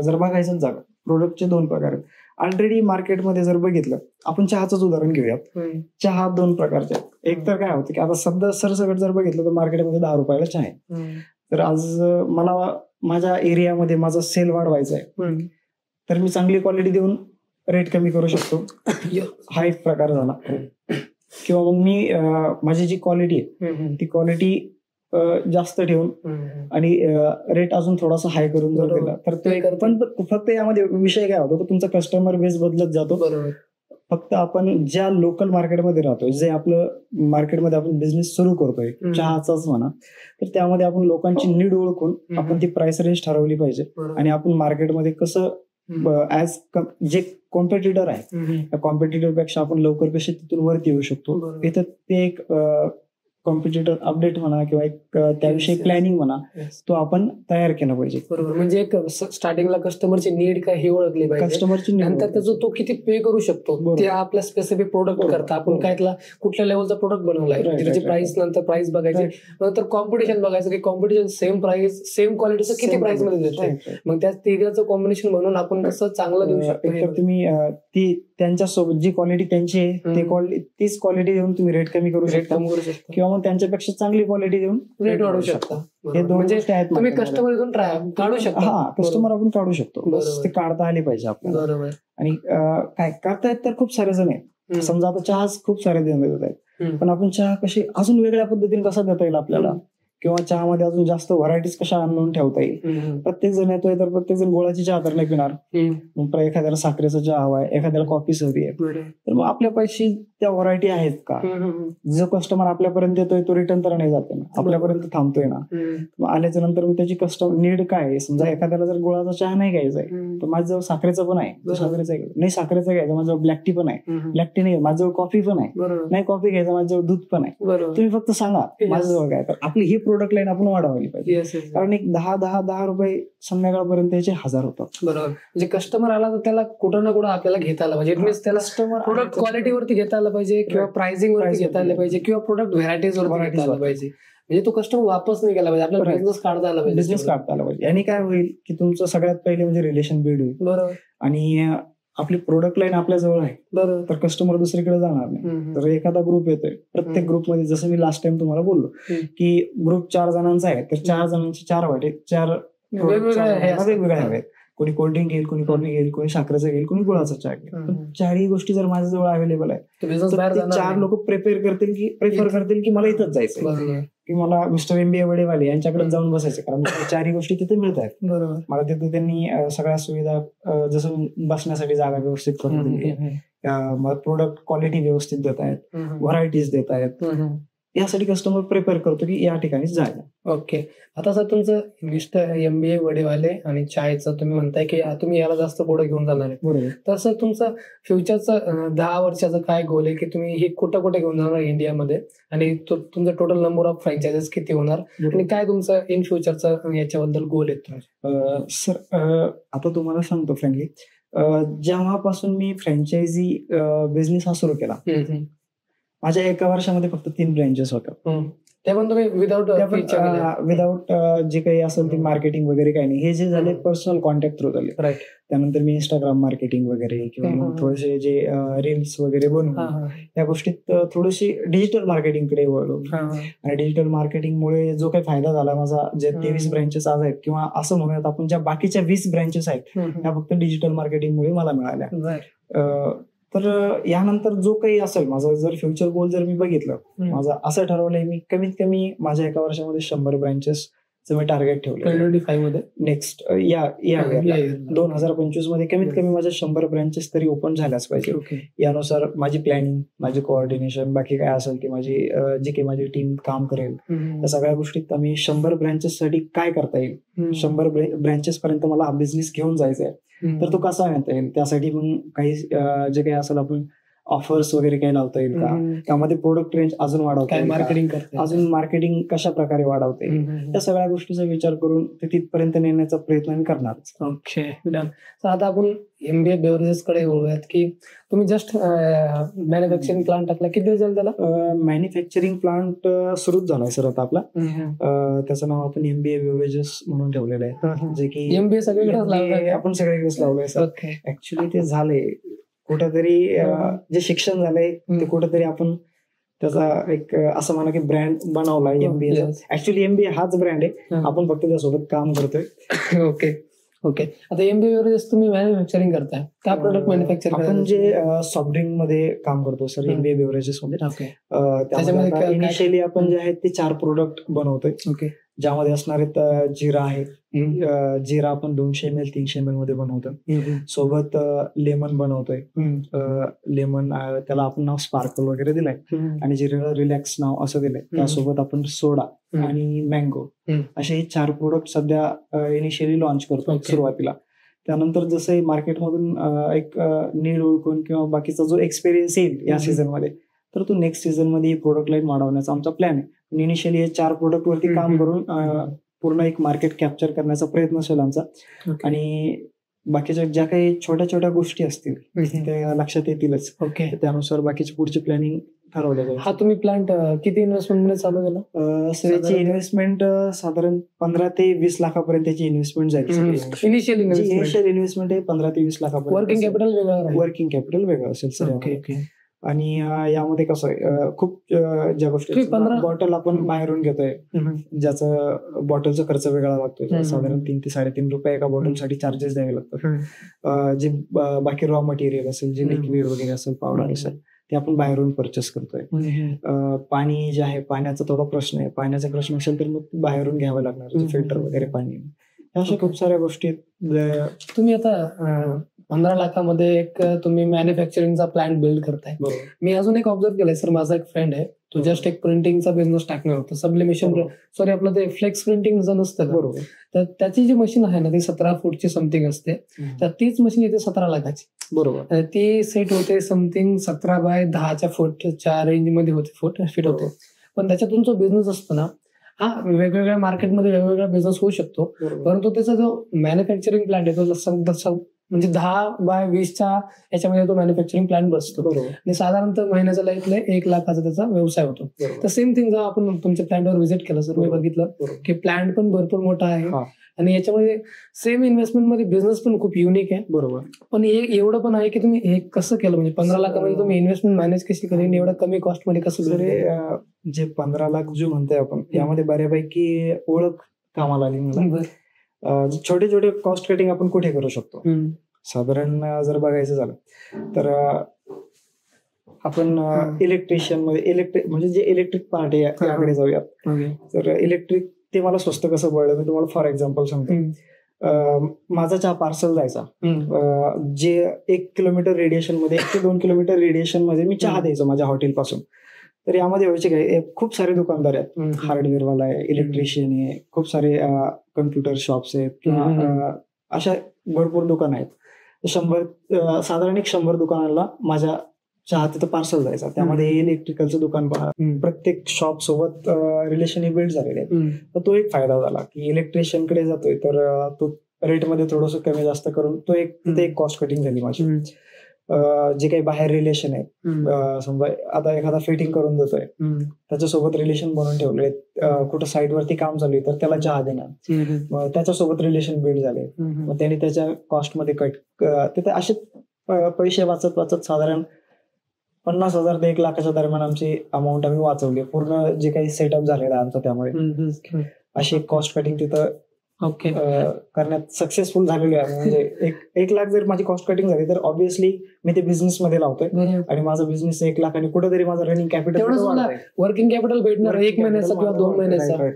जर बघायचं जागा प्रोडक्टचे 2 प्रकार आहेत. ऑलरेडी मार्केटमध्ये जर बघितलं, आपण चहाचंच उदाहरण घेऊयात. चहा 2 प्रकारचे आहेत. एक तर काय होतं की आता सध्या सरसकट जर बघितलं तर मार्केटमध्ये 10 रुपयाला चहा आहे. तर आज मला माझ्या एरियामध्ये माझा सेल वाढवायचा आहे, तर मी चांगली क्वालिटी देऊन रेट कमी करू शकतो. हा एक प्रकार झाला. किंवा मग मी माझी जी क्वालिटी आहे ती क्वालिटी जास्त ठेवून आणि रेट अजून थोडासा हाय करून जर दिला तर ते, पण फक्त यामध्ये विषय काय होतो, तुमचा कस्टमर बेस बदलत जातो. फक्त आपण ज्या लोकल मार्केटमध्ये राहतोय, जे आपलं मार्केटमध्ये आपण बिझनेस सुरू करतोय, चहाचाच म्हणा, तर त्यामध्ये आपण लोकांची नीड ओळखून आपण ती प्राइस रेंज ठरवली पाहिजे. आणि आपण मार्केटमध्ये कसं ऍज जे कॉम्पिटिटर आहे त्या कॉम्पिटिटर पेक्षा आपण लवकर कसे तिथून वरती येऊ शकतो, इथं ते एक कॉम्पिटिटर अपडेट म्हणा किंवा एक त्याविषयी प्लॅनिंग म्हणा, तो आपण तयार केला पाहिजे. बरोबर. म्हणजे एक स्टार्टिंगला कस्टमरची नीड काय हे ओळखली पाहिजे, कस्टमरची नंतर त्याचं तो किती पे करू शकतो ते आपल्या स्पेसिफिक प्रोडक्ट करता. आपण काय कुठल्या लेवलचा प्रोडक्ट बनवलाय, त्याची प्राइस, नंतर प्राइस बघायची, नंतर कॉम्पिटिशन बघायचं की कॉम्पिटिशन सेम प्राइस सेम क्वालिटीचं किती प्राइस मध्ये देतोय, मग त्या तिघांचं कॉम्बिनेशन म्हणून आपण कसं चांगलं देऊ शकतो. तुम्ही ती त्यांच्यासोबत जी क्वालिटी त्यांची आहे तीच क्वालिटी देऊन तुम्ही रेट कमी करू शकता किंवा मग त्यांच्यापेक्षा चांगली क्वालिटी देऊन रेट वाढवू शकता. हे 2 गोष्टी आहेत. तुम्ही कस्टमर इथून काढू शकता. हा, कस्टमर आपण काढू शकतो, बस ते काढता आले पाहिजे आपल्याला. बरोबर. आणि काय करतायत तर खूप सारे जण आहेत. समजा आता चहा खूप सारे देत आहेत, पण आपण चहा कशी अजून वेगळ्या पद्धतीने कसा देता येईल आपल्याला, किंवा चहामध्ये अजून जास्त व्हरायटीज कशा आणून ठेवता येईल. प्रत्येक जण येतोय तर प्रत्येक जण गोळाची चहा तर नाही पिणार, मग एखाद्याला साखरेचा चहा हवाय, एखाद्याला कॉफी हवी आहे, तर मग आपल्या पैशी त्या व्हरायटी आहेत का. जो कस्टमर आपल्यापर्यंत येतोय तो रिटर्न तर नाही जाते ना, आपल्यापर्यंत थांबतोय ना. मग आल्याच्या नंतर मग त्याची कस्टमर नीड काय आहे, समजा एखाद्याला जर गोळाचा चहा नाही घ्यायचा आहे तर माझ्याजवळ साखरेचं पण आहे, साखरेचा नाही साखरेचा घ्यायचा माझ्याजवळ ब्लॅक टी पण आहे, ब्लॅक टी नाही माझ्याजवळ कॉफी पण आहे, नाही कॉफी घ्यायचा माझ्याजवळ दूध पण आहे. तुम्ही फक्त सांगा माझ्याजवळ काय, तर आपली ही प्रोडक्ट लाईन आपण वाढवली पाहिजे. कारण एक 10 रुपये संध्याकाळपर्यंत याचे 1000 होतात. बरोबर. म्हणजे कस्टमर आला तर त्याला कुठं ना कुठं आपल्याला घेता आलं पाहिजे. त्याला प्रोडक्ट क्वालिटीवरती घेता आलं पाहिजे किंवा प्राइसिंग वरती घेता आलं पाहिजे किंवा प्रोडक्ट व्हरायटीज वरती घेता आलं पाहिजे. म्हणजे तो कस्टमर वापस नाही गेला पाहिजे, आपल्याला बिझनेस काढता आला पाहिजे. बिझनेस काढता आला पाहिजे. आणि काय होईल की तुमचं सगळ्यात पहिले म्हणजे रिलेशन बिल्ड होईल. बरोबर. आणि आपली प्रोडक्ट लाईन आपल्या जवळ आहे, बरोबर. तर कस्टमर दुसरीकडे जाणार नाही. तर एखादा ग्रुप येतोय, प्रत्येक ग्रुपमध्ये जसं मी लास्ट टाइम तुम्हाला बोललो की ग्रुप 4 जणांचा आहे, तर 4 जणांची 4 वाटे 4 वेगवेगळ्या हव्यात. कोणी कोल्ड्रिंक घेईल, कोणी कॉफी घेईल, कोणी साखरेचं घेईल, कोणी गुळाचा चहा घेईल. पण चारही गोष्टी जर माझ्याजवळ अवेलेबल आहे, तर ते 4 लोक प्रेफर करतील की मला इथंच जायचं, की मला मिस्टर MBA वडेवाले यांच्याकडे जाऊन बसायचं, कारण चारही गोष्टी तिथे मिळत आहेत. बरोबर. मला तिथे त्यांनी सगळ्या सुविधा, जसं बसण्यासाठी जागा व्यवस्थित करून दिली, मग प्रोडक्ट क्वालिटी व्यवस्थित देत आहेत, व्हरायटीज देत आहेत. यासाठी कस्टमर प्रेफर करतो की या ठिकाणी जायला. ओके. आता सर तुमचं मिस्टर MBA वडेवाले आणि चायचं तुम्ही म्हणताय की तुम्ही याला जास्त पुढे घेऊन जाणार आहे. बरोबर. तसं तुमचं फ्युचरचं 10 वर्षाचं काय गोल आहे की तुम्ही हे कुठं घेऊन जाणार इंडियामध्ये, आणि तुमचं टोटल नंबर ऑफ फ्रँचायझेस किती होणार, आणि काय तुमचं इन फ्युचरचं याच्याबद्दल गोल आहे? सर आता तुम्हाला सांगतो फ्रँकली, जेव्हापासून मी फ्रँचायझी बिझनेस हा सुरू केला, माझ्या एका वर्षामध्ये फक्त 3 ब्रँचेस होत्या. ते पण तुम्ही विदाउट जे काही असेल ते मार्केटिंग वगैरे काही नाही. हे जे झाले पर्सनल कॉन्टॅक्ट थ्रू झाले. राईट. त्यानंतर मी इंस्टाग्राम मार्केटिंग वगैरे किंवा थोडेसे जे रील्स वगैरे बनवून त्या गोष्टीत थोडीशी डिजिटल मार्केटिंगकडे वळलो. आणि डिजिटल मार्केटिंगमुळे जो काही फायदा झाला माझा, जे 23 ब्रँचेस आज आहेत, किंवा असं म्हणूयात आपण ज्या बाकीच्या 20 ब्रँचेस आहेत, त्या फक्त डिजिटल मार्केटिंगमुळे मला मिळाल्या. तर यानंतर जो काही असेल माझा, जर फ्युचर गोल जर मी बघितलं, माझं असं ठरवलंय मी कमीत कमी माझ्या एका वर्षामध्ये 100 ब्रँचेसचं मी टार्गेट ठेवलं. 2025 मध्ये नेक्स्ट या 2025 मध्ये कमीत कमी माझ्या 100 ब्रँचेस तरी ओपन झाल्याच पाहिजे. यानुसार माझी प्लॅनिंग, माझी कोऑर्डिनेशन, बाकी काय असेल की माझी जी काही माझी टीम काम करेल, त्या सगळ्या गोष्टीत आम्ही 100 ब्रँचेस साठी काय करता येईल, 100 ब्रँचेस पर्यंत मला हा बिझनेस घेऊन जायचा आहे, तर तो कसा आणता येईल, त्यासाठी मग काही जे काही असेल आपण ऑफर्स वगैरे काही लावता येईल का, त्यामध्ये प्रोडक्ट रेंज अजून वाढवता येईल, अजून मार्केटिंग कशा प्रकारे वाढवता येईल, त्या सगळ्या गोष्टीचा विचार करून ते तिथपर्यंत नेण्याचा प्रयत्न मी करणार. Okay, done. आता आपण MBA बेवरेजेस कडे वळूयात की तुम्ही जस्ट मॅन्युफॅक्चरिंग प्लांट टाकला, किती दिवस झाले त्याला? मॅन्युफॅक्चरिंग प्लांट सुरूच झालाय सर आता आपला. त्याचं नाव आपण MBA बेवरेजेस म्हणून ठेवलेलं आहे, जे की MBA सगळीकडे आपण सगळीकडेच लावलंय सर. ऍक्च्युली ते झालंय कुठेतरी, जे शिक्षण झालंय ते कुठेतरी आपण त्याचा एक असं म्हणा की ब्रँड बनवलाय MBA. ऍक्च्युली MBA हाच ब्रँड आहे, आपण फक्त त्यासोबत काम करतोय. Okay okay. आता MBA बेवरेजेस तुम्ही मॅन्युफॅक्चरिंग करताय का, प्रोडक्ट मॅन्युफॅक्चरिंग? आपण जे सॉफ्ट ड्रिंक मध्ये काम करतो सर MBA बेवरेजेस मध्ये. त्यामध्ये इनिशियली आपण जे आहेत ते 4 प्रोडक्ट बनवतोय. ओके. ज्यामध्ये असणार आहेत जिरा आहे, जिरा आपण 200 ml 300 ml मध्ये बनवतो. सोबत लेमन बनवतोय, लेमन त्याला आपण नाव स्पार्कल वगैरे दिलंय, आणि जिरेला रिलॅक्स नाव असं दिलंय. त्यासोबत आपण सोडा आणि मँगो असे 4 प्रोडक्ट सध्या इनिशियली लॉन्च करतो सुरुवातीला. त्यानंतर जसं मार्केटमधून एक नीड ओळखून किंवा बाकीचा जो एक्सपिरियन्स येईल या सीझन मध्ये, तर तो नेक्स्ट सीझन मध्ये ही प्रोडक्ट लाईन वाढवण्याचा आमचा प्लॅन आहे. इनिशियली हे 4 प्रोडक्ट वरती काम करून पूर्ण एक मार्केट कॅप्चर करण्याचा प्रयत्न असेल आमचा. आणि बाकीच्या ज्या काही छोट्या छोट्या गोष्टी असतील त्या लक्षात येतीलच. ओके. त्यानुसार बाकीची पुढची प्लॅनिंग ठरवल्या जाईल. हा तुम्ही प्लांट किती इन्व्हेस्टमेंट मध्ये चालू केला? सर याची इन्व्हेस्टमेंट साधारण 15 ते 20 लाखापर्यंत त्याची इन्व्हेस्टमेंट जाईल. इनिशियल इन्व्हेस्टमेंट आहे 15 ते 20 लाखापर्यंत. वर्किंग कॅपिटल वेगळं, वर्किंग कॅपिटल वेगळं असेल सर. आणि यामध्ये कसं आहे, खूप ज्या गोष्टी, बॉटल आपण बाहेरून घेतोय, ज्याचं बॉटलचा खर्च वेगळा लागतोय, साधारण 3 ते 3.5 रुपये एका बॉटलसाठी चार्जेस द्यावे लागतात. जे बाकी रॉ मटेरियल असेल, जे लिक्विड वगैरे असेल, पावडर असेल, ते आपण बाहेरून परचेस करतोय. पाणी जे आहे, पाण्याचा थोडा प्रश्न आहे, पाण्याचा प्रश्न असेल तर मग बाहेरून घ्यावं लागणार, फिल्टर वगैरे पाणी. अशा खूप साऱ्या गोष्टी. तुम्ही आता 15 लाखामध्ये एक तुम्ही मॅन्युफॅक्चरिंगचा प्लांट बिल्ड करताय. मी अजून एक ऑब्झर्व केलंय सर, माझा एक फ्रेंड आहे, तो जस्ट एक प्रिंटिंगचा बिझनेस टाकणार होता, सब्लिमेशन, सॉरी आपलं ते फ्लेक्स प्रिंटिंग जर नसतं, बरोबर, तर त्याची जी मशीन आहे ना ती 17 फूटची समथिंग असते, तर तीच मशीन येते 17 लाखाची. बरोबर. ती सेट होते समथिंग 17 बाय 10 फूटच्या रेंज मध्ये होते, फिट होते. पण त्याच्यातून जो बिझनेस असतो ना, हा वेगवेगळ्या मार्केटमध्ये वेगवेगळा बिझनेस होऊ शकतो, परंतु त्याचा जो मॅन्युफॅक्चरिंग प्लांट आहे तो म्हणजे 10/20च्या याच्यामध्ये तो मॅन्युफॅक्चरिंग प्लांट बसतो. बरोबर. आणि साधारणतः महिन्याचा लाईफला 1 लाखाचा त्याचा व्यवसाय होतो. तर सेम थिंग जेव्हा आपण तुमच्या प्लांटवर व्हिजिट केलं सर, मी बघितलं की प्लांट पण भरपूर मोठा आहे आणि याच्यामध्ये सेम इन्व्हेस्टमेंट मध्ये बिझनेस पण खूप युनिक आहे. बरोबर. पण एवढं पण आहे की तुम्ही हे कसं केलं, म्हणजे 15 लाखामध्ये तुम्ही इन्व्हेस्टमेंट मॅनेज कशी केली, एवढं कमी कॉस्ट मध्ये कसं? जे 15 लाख जो म्हणतोय आपण यामध्ये बऱ्यापैकी ओळख कामाला आली मला. छोटे छोटे कॉस्ट कटिंग आपण कुठे करू शकतो साधारण जर बघायचं झालं तर आपण इलेक्ट्रिशियन मध्ये म्हणजे जे इलेक्ट्रिक पार्ट आहे याकडे जाऊया. तर इलेक्ट्रिक ते मला स्वस्त कसं पडलं मी तुम्हाला फॉर एक्झाम्पल सांगतो. माझा चहा पार्सल जायचा जे 1 किलोमीटर रेडिएशन मध्ये 1 ते 2 किलोमीटर रेडिएशन मध्ये मी चहा द्यायचो माझ्या हॉटेलपासून. तर यामध्ये व्हायचे काय, खूप सारे दुकानदार आहेत, हार्डवेअरवाला आहे, इलेक्ट्रिशियन आहे, खूप सारे कम्प्युटर शॉप्स आहेत किंवा अशा भरपूर दुकानं आहेत. साधारण 100 दुकानाला माझ्या चहा तिथं पार्सल जायचा. त्यामध्ये इलेक्ट्रिकलचं दुकान पहा, प्रत्येक शॉप सोबत रिलेशन बिल्ड झालेले आहेत. तर तो एक फायदा झाला की इलेक्ट्रिशियन कडे जातोय तर तो रेटमध्ये थोडंसं कमी जास्त करून तो एक कॉस्ट कटिंग झाली माझी. जे काही बाहेर रिलेशन आहे, समजा आता एखादा फिटिंग करून देतोय त्याच्यासोबत रिलेशन बनवून ठेवले, कुठं साईटवरती काम चालू आहे तर त्याला चहा देणार, त्याच्यासोबत रिलेशन बिल्ड झाले, मग त्यांनी त्याच्या कॉस्टमध्ये कट तिथे असे पैसे वाचत वाचत साधारण 50,000 ते 1 लाखाच्या दरम्यान आमची अमाऊंट आम्ही वाचवली. पूर्ण जे काही सेटअप झालेला आमचा त्यामुळे अशी कॉस्ट कटिंग तिथं करण्यात सक्सेसफुल झालेली आहे. म्हणजे 1 लाख जर माझी कॉस्ट कटिंग झाली तर ऑब्व्हियसली मी ते बिझनेस मध्ये लावतोय आणि माझा बिझनेस 1 लाख आणि कुठेतरी माझं रनिंग कॅपिटल वर्किंग कॅपिटल भेटणार 1 महिन्याचा किंवा 2 महिन्याचा,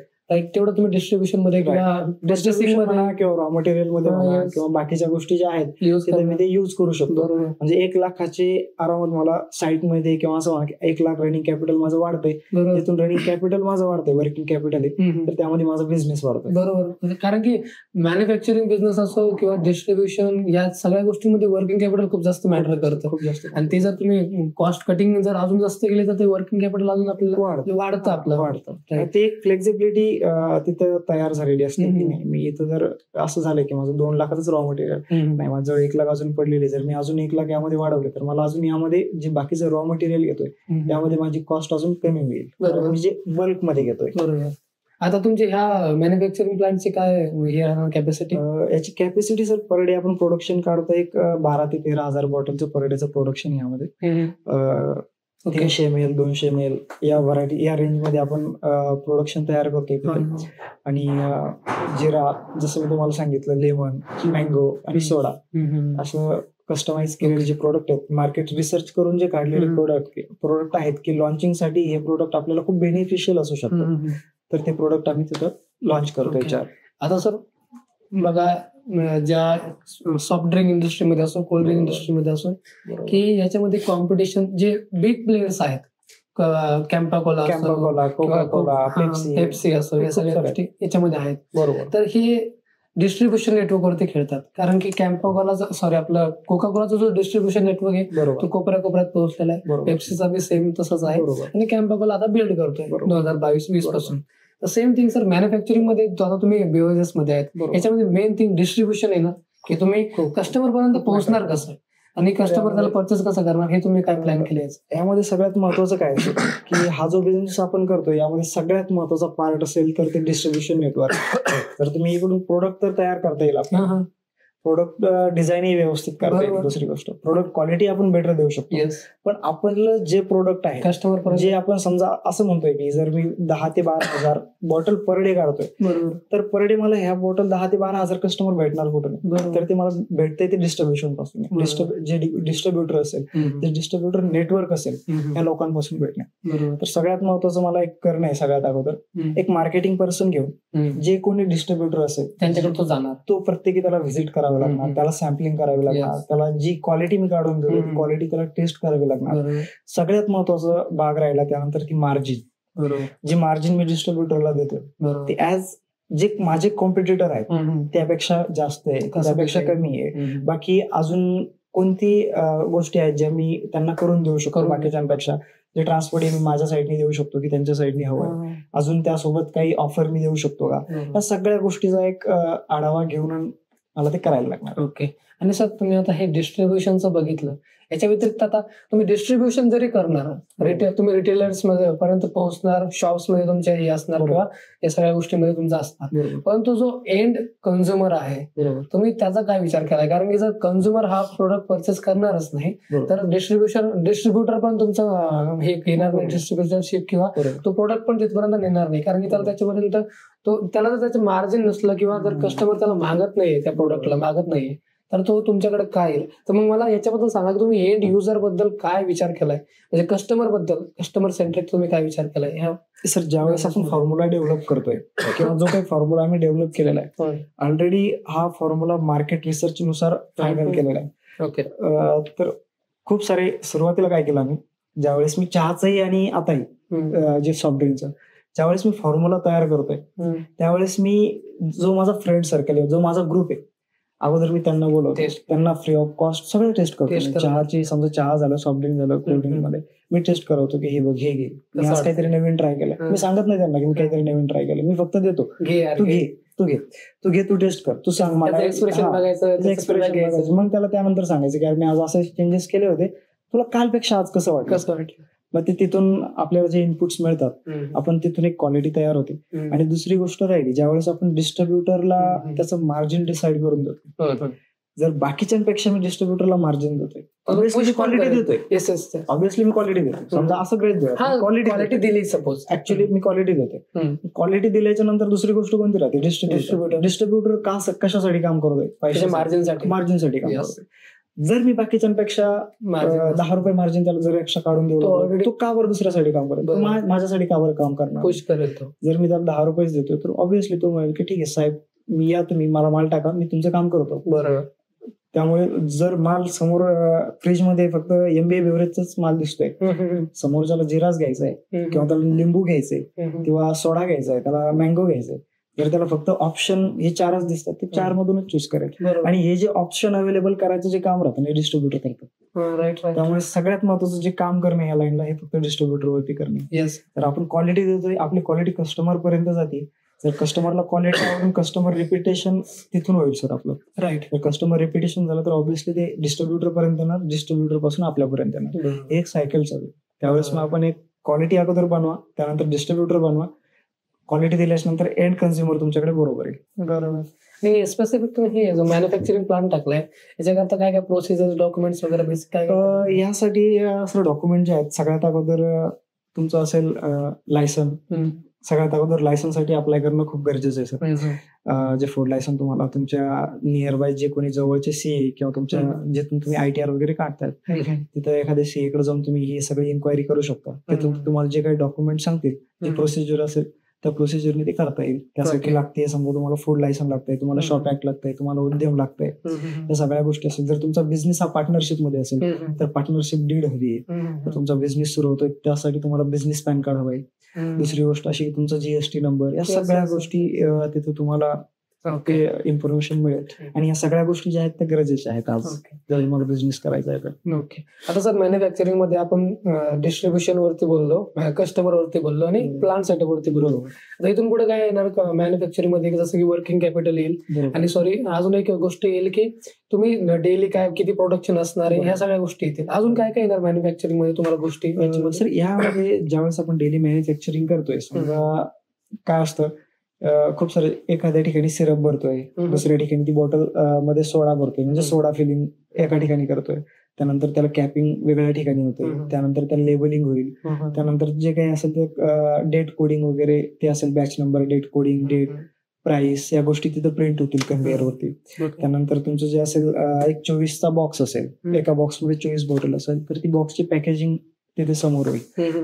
तेवढं तुम्ही डिस्ट्रीब्युशन मध्ये किंवा रॉ मटेरियल मध्ये किंवा बाकीच्या गोष्टी ज्या आहेत मी ते युज करू शकतो. म्हणजे 1 लाखाचे आरामात मला साईट मध्ये किंवा असं 1 लाख रनिंग कॅपिटल माझं वाढतंय, तिथून रनिंग कॅपिटल माझं वाढतंय, वर्किंग कॅपिटल आहे तर त्यामध्ये माझा बिझनेस वाढतोय. बरोबर. कारण की मॅन्युफॅक्चरिंग बिझनेस असो किंवा डिस्ट्रीब्युशन या सगळ्या गोष्टींमध्ये वर्किंग कॅपिटल खूप जास्त मॅटर करतं, खूप जास्त. आणि ते जर तुम्ही कॉस्ट कटिंग जर अजून जास्त केली तर ते वर्किंग कॅपिटल अजून आपल्याला वाढतं. ते एक फ्लेक्झिबिलिटी तिथं तयार झालेली असते की नाही, मी इथं जर असं झालं की माझं 2 लाखाचं रॉ मटेरियल नाही, माझं 1 लाख अजून पडलेले, जर मी अजून 1 लाख यामध्ये वाढवले तर मला अजून यामध्ये जे बाकीचं रॉ मटेरियल घेतोय त्यामध्ये माझी कॉस्ट अजून कमी होईल, म्हणजे बल्क मध्ये घेतोय. बरोबर. आता तुमचे ह्या मॅन्युफॅक्चरिंग प्लांटची काय कॅपॅसिटी? याची कॅपॅसिटी सर पर डे आपण प्रोडक्शन काढतो एक 12,000 ते 13,000 बॉटलचं पर डेचं प्रोडक्शन यामध्ये. 300 ml 200 ml या व्हरायटी या रेंज मध्ये आपण प्रोडक्शन तयार करतोय. आणि जिरा, जसं मी तुम्हाला सांगितलं, लेमन, मँगो आणि सोडा असं कस्टमाइज केलेले जे प्रोडक्ट आहेत, मार्केट रिसर्च करून जे काढलेले प्रोडक्ट आहेत की लॉन्चिंगसाठी हे प्रोडक्ट आपल्याला खूप बेनिफिशियल असू शकतं, तर ते प्रोडक्ट आम्ही तिथं लॉन्च करतो याच्यावर. आता सर बघा, ज्या सॉफ्ट ड्रिंक इंडस्ट्रीमध्ये असो, कोल्ड ड्रिंक इंडस्ट्रीमध्ये असो, की याच्यामध्ये कॉम्पिटिशन जे बिग प्लेयर्स आहेत, कॅम्पा कोला, पेप्सी असो, या सगळ्या गोष्टी याच्यामध्ये आहेत. बरोबर. तर हे डिस्ट्रीब्युशन नेटवर्कवरती खेळतात, कारण की कॅम्पा कोलाचा आपलं कोका कोलाचा जो डिस्ट्रीब्युशन नेटवर्क आहे तो कोपऱ्यात पोहोचलेला आहे. पेप्सीचा बी सेम तसंच आहे आणि कॅम्पा कोला आता बिल्ड करतोय 2022-20 पासून. तर सेम थिंग सर मॅन्युफॅक्चरिंग मध्ये आता तुम्ही बेवरेजेस मध्ये आहेत, याच्यामध्ये मेन थिंग डिस्ट्रीब्युशन आहे ना, की तुम्ही कस्टमर पर्यंत पोहोचणार कसं आणि कस्टमर त्याला परचेस कसं करणार, हे तुम्ही काय प्लॅन केले? यामध्ये सगळ्यात महत्वाचं काय असेल की हा जो बिझनेस आपण करतो यामध्ये सगळ्यात महत्वाचा पार्ट असेल तर ते डिस्ट्रीब्युशन नेटवर्क. तर तुम्ही इकडून प्रोडक्ट तर तयार करता येईल, आपल्याला प्रोडक्ट डिझाईनही व्यवस्थित करता येईल. दुसरी गोष्ट, प्रोडक्ट क्वालिटी आपण बेटर देऊ शकतो. पण आपलं जे प्रोडक्ट आहे कस्टमर जे आपण समजा असं म्हणतोय की जर मी 10,000 ते 12,000 बॉटल पर डे काढतोय, तर पर डे मला ह्या बॉटल 10,000 ते 12,000 कस्टमर भेटणार कुठून? तर ते मला भेटतंय ते डिस्ट्रीब्युशन पासून. जे डिस्ट्रीब्युटर असेल, जे डिस्ट्रीब्युटर नेटवर्क असेल, या लोकांपासून भेटणार. तर सगळ्यात महत्वाचं मला एक करणं आहे सगळ्यात अगोदर, एक मार्केटिंग पर्सन घेऊन जे कोणी डिस्ट्रीब्युटर असेल त्यांच्याकडे तो जाणार, तो प्रत्येकी त्याला व्हिजिट करावा लागणार, त्याला सॅम्पलिंग करावी लागणार, त्याला जी क्वालिटी मी काढून दिली ती क्वालिटी त्याला टेस्ट करावी लागणार. सगळ्यात महत्वाचा भाग राहिला त्यानंतर की मार्जिन. जी मार्जिन मी डिस्ट्रीब्युटरला देतो ते ऍज जे माझे कॉम्पिटिटर आहेत त्यापेक्षा जास्त आहे, त्यापेक्षा कमी आहे. बाकी अजून कोणती गोष्टी आहेत ज्या मी त्यांना करून देऊ शकतो बाकीच्यांपेक्षा, जे ट्रान्सपोर्ट मी माझ्या साईडने देऊ शकतो की त्यांच्या साईडने हवं, अजून त्यासोबत काही ऑफर मी देऊ शकतो का, या सगळ्या गोष्टीचा एक आढावा घेऊन मला ते करायला लागणार. ओके. आणि सर तुम्ही आता हे डिस्ट्रीब्युशनचं बघितलं, याच्या व्यतिरिक्त आता तुम्ही डिस्ट्रीब्युशन जरी करणार, तुम्ही रिटेलर्स मध्ये पर्यंत पोहोचणार, शॉप्स मध्ये तुमच्या हे असणार किंवा या सगळ्या गोष्टीमध्ये तुमचा असणार, परंतु जो एंड कन्झ्युमर आहे तुम्ही त्याचा काय विचार केलाय? कारण की जर कन्झ्युमर हा प्रोडक्ट परचेस करणारच नाही तर डिस्ट्रीब्युटर पण तुमचं हे घेणार नाही, डिस्ट्रीब्युटरशिप किंवा तो प्रोडक्ट पण तिथपर्यंत नेणार नाही, कारण की त्याला त्याच्यापर्यंत त्याला जर त्याचं मार्जिन नसलं किंवा जर कस्टमर त्याला मागत नाहीये, त्या प्रोडक्टला मागत नाहीये, तर तो तुमच्याकडे काय येईल? तर मग मला याच्याबद्दल सांगा की तुम्ही एंड युजर बद्दल काय विचार केलाय, म्हणजे कस्टमर सेंट्रिक तुम्ही काय विचार केलाय? सर, ज्यावेळेस आपण फॉर्म्युला डेव्हलप करतोय किंवा जो काही फॉर्म्युला आम्ही डेव्हलप केलेला आहे, ऑलरेडी हा फॉर्म्युला मार्केट रिसर्च नुसार फायनल केलेला आहे. ओके. तर खूप सारे सुरुवातीला काय केलं आम्ही, ज्यावेळेस मी चहाचंही आणि आताही जे सॉफ्ट ड्रिंकचं ज्यावेळेस मी फॉर्म्युला तयार करतोय त्यावेळेस मी जो माझा फ्रेंड सर्कल आहे, जो माझा ग्रुप आहे, अगोदर मी त्यांना बोलवतो, त्यांना फ्री ऑफ कॉस्ट सगळं टेस्ट करतो. चहाची समजा चहा झालं, सॉफ्ट ड्रिंक झालं, कोल्ड ड्रिंक मध्ये मी टेस्ट करवतो की हे बघ, हे घे, मी आज काहीतरी नवीन ट्राय केलं. मी सांगत नाही त्यांना की मी काहीतरी नवीन ट्राय केलं, मी फक्त देतो, तू घे, तू टेस्ट कर, तू सांग मला एक्सप्रेशन बघायचं. मग त्याला त्यानंतर सांगायचं की मी आज असे चेंजेस केले होते, तुला कालपेक्षा आज कसं वाटलं. मग ते तिथून आपल्याला जे इनपुट्स मिळतात, आपण तिथून एक क्वालिटी तयार होते. आणि दुसरी गोष्ट राहिली, ज्यावेळेस आपण डिस्ट्रीब्युटरला त्याचं मार्जिन डिसाईड करून देतो, जर बाकीच्यांपेक्षा मी डिस्ट्रीब्युटरला मार्जिन देतोय, ऑब्व्हियसली क्वालिटी देतोय, ऑब्व्हियसली मी क्वालिटी देतो. समजा असं ग्रेट क्वालिटी दिली, सपोज ऍक्च्युअली मी क्वालिटी देते. क्वालिटी दिल्याच्या नंतर दुसरी गोष्ट कोणती राहते, डिस्ट्रीब्युटर कशासाठी काम करतोय, पैसे मार्जिनसाठी काम करतोय. जर मी बाकीच्यांपेक्षा 10 रुपये मार्जिन त्याला जर एक्स्ट्रा काढून देतो, तो का बरं दुसऱ्यासाठी काम करतो, माझ्यासाठी का बरं काम करणार, खुश करेल तो. जर मी त्याला 10 रुपयेच देतोय तर ऑब्व्हियसली तो म्हणेल की ठीक आहे साहेब, मी या, तुम्ही मला माल टाका, मी तुमचं काम करतो. बरोबर. त्यामुळे जर माल समोर फ्रीजमध्ये फक्त MBA बेवरेजचाच माल दिसतोय, समोरच्याला जिराच घ्यायचा आहे किंवा त्याला लिंबू घ्यायचंय किंवा सोडा घ्यायचा आहे, त्याला मँगो घ्यायचंय, जर त्याला फक्त ऑप्शन हे 4च दिसतात, ते 4 मधूनच चूज करेल. आणि हे जे ऑप्शन अवेलेबल करायचं जे काम राहतं, हे डिस्ट्रीब्युटर करतात. त्यामुळे सगळ्यात महत्वाचं जे काम करणे या लाईनला हे फक्त डिस्ट्रीब्युटर वरती करणे. तर आपण क्वालिटी देतोय, आपली क्वालिटी कस्टमर पर्यंत जाते. जर कस्टमरला क्वालिटी आवडून कस्टमर रिपिटेशन तिथून होईल सर आपलं. राईट. जर कस्टमर रिपिटेशन झालं तर ऑब्व्हियसली ते डिस्ट्रीब्युटर पर्यंत येणार, डिस्ट्रीब्युटर पासून आपल्यापर्यंत येणार. एक सायकल चालू. त्यावेळेस मग आपण एक क्वालिटी अगोदर बनवा, त्यानंतर डिस्ट्रीब्युटर बनवा, क्वालिटी दिल्यानंतर एंड कन्झ्युमर तुमच्याकडे बरोबर आहे. बरोबर. आणि स्पेसिफिक तुम्ही हे जो मॅन्युफॅक्चरिंग प्लांट टाकलाय याच्याकरता काय काय प्रोसिजर, डॉक्युमेंट्स वगैरे बेसिक काय? यासाठी सर डॉक्युमेंट जे आहेत, सगळ्यात अगोदर तुमचं असेल लायसन. सगळ्यात अगोदर लायसन साठी अप्लाय करणं खूप गरजेचं आहे सर. जे फूड लायसन तुम्हाला तुमच्या नियर बाय जे कोणी जवळचे CA किंवा तुमच्या जिथून तुम्ही ITR वगैरे काढतात तिथं एखाद्या CA कडे जाऊन तुम्ही ही सगळी इन्क्वायरी करू शकता. तिथून तुम्हाला जे काही डॉक्युमेंट सांगतील, जे प्रोसिजर असेल त्या प्रोसिजरने ते करता येईल. त्यासाठी लागते समजा तुम्हाला फूड लायसन लागतंय, तुम्हाला शॉप ऍक्ट लागतंय, तुम्हाला उद्यम लागतंय, या सगळ्या गोष्टी असेल. जर तुमचा बिझनेस हा पार्टनरशिप मध्ये असेल तर पार्टनरशिप डीड हवी आहे. तर तुमचा बिझनेस सुरू होतोय त्यासाठी तुम्हाला बिझनेस पॅन कार्ड हवंय. दुसरी गोष्ट अशी तुमचा GST नंबर, या सगळ्या गोष्टी तिथे तुम्हाला इन्फॉर्मेशन मिळेल. आणि या सगळ्या गोष्टी ज्या आहेत त्या गरजेच्या आहेत आज जर तुम्हाला बिझनेस करायचा आहे तर. ओके. आता सर मॅन्युफॅक्चरिंग मध्ये आपण डिस्ट्रीब्युशन वरती बोललो, कस्टमर वरती बोललो आणि प्लांट सेटअप वरती बोललो. आता इथून पुढे काय येणार मॅन्युफॅक्चरिंग मध्ये, जसं की वर्किंग कॅपिटल येईल आणि अजून एक गोष्ट येईल की तुम्ही डेली काय किती प्रोडक्शन असणार आहे, ह्या सगळ्या गोष्टी येतील. अजून काय काय येणार मॅन्युफॅक्चरिंग मध्ये तुम्हाला गोष्टी? सर यामध्ये ज्यावेळेस आपण डेली मॅन्युफॅक्चरिंग करतोय, समजा काय असतं, खूप सारे एखाद्या ठिकाणी सिरप भरतोय, दुसऱ्या ठिकाणी ती बॉटल मध्ये सोडा भरतोय, म्हणजे सोडा फिलिंग एका ठिकाणी करतोय, त्यानंतर त्याला कॅपिंग वेगळ्या ठिकाणी होते, त्यानंतर त्याला लेबलिंग होईल, त्यानंतर जे काही असेल ते डेट कोडिंग वगैरे ते असेल, batch number, date coding, date, price, या गोष्टी तिथं प्रिंट होतील कन्व्हेअर वरती. त्यानंतर तुमचं जे असेल एक 24चा बॉक्स असेल, एका बॉक्समध्ये 24 बॉटल असेल तर ती बॉक्सची पॅकेजिंग तिथे समोर होईल.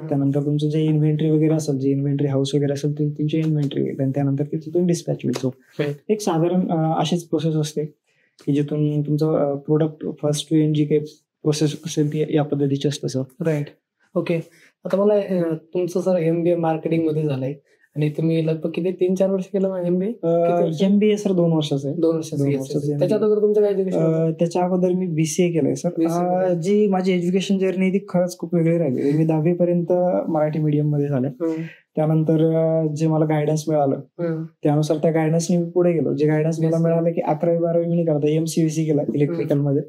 त्यानंतर तुमचं जे इन्व्हेंटरी वगैरे असेल, जे इन्व्हेंटरी हाऊस वगैरे असेल तुमची इन्व्हेंटरी होईल आणि त्यानंतर तिथून डिस्पॅच होईल. सो एक साधारण अशीच प्रोसेस असते की जिथून तुमचं प्रोडक्ट फर्स्ट टू एंड जी काही प्रोसेस असेल ती या पद्धतीची असते सर. राईट. ओके. आता मला तुमचं सर MBA मार्केटिंग मध्ये झालंय आणि तुम्ही लगभग किती 3-4 वर्ष केलं MBA? MBA सर 2 वर्षाचं आहे. 2 वर्षाचं. त्याच्या अगोदर तुमचं काय एज्युकेशन? त्याच्या अगोदर मी BCA केलंय सर. जी माझी एज्युकेशन जर्नी ती खरंच खूप वेगळी राहिली. मी 10वी पर्यंत मराठी मीडियम मध्ये झालं. त्यानंतर जे मला गायडन्स मिळालं त्यानुसार त्या गायडन्सने मी पुढे गेलो. जे गायडन्स मला मिळालं की 11वी-12वी मी नाही करता MCVC केला इलेक्ट्रिकल मध्ये.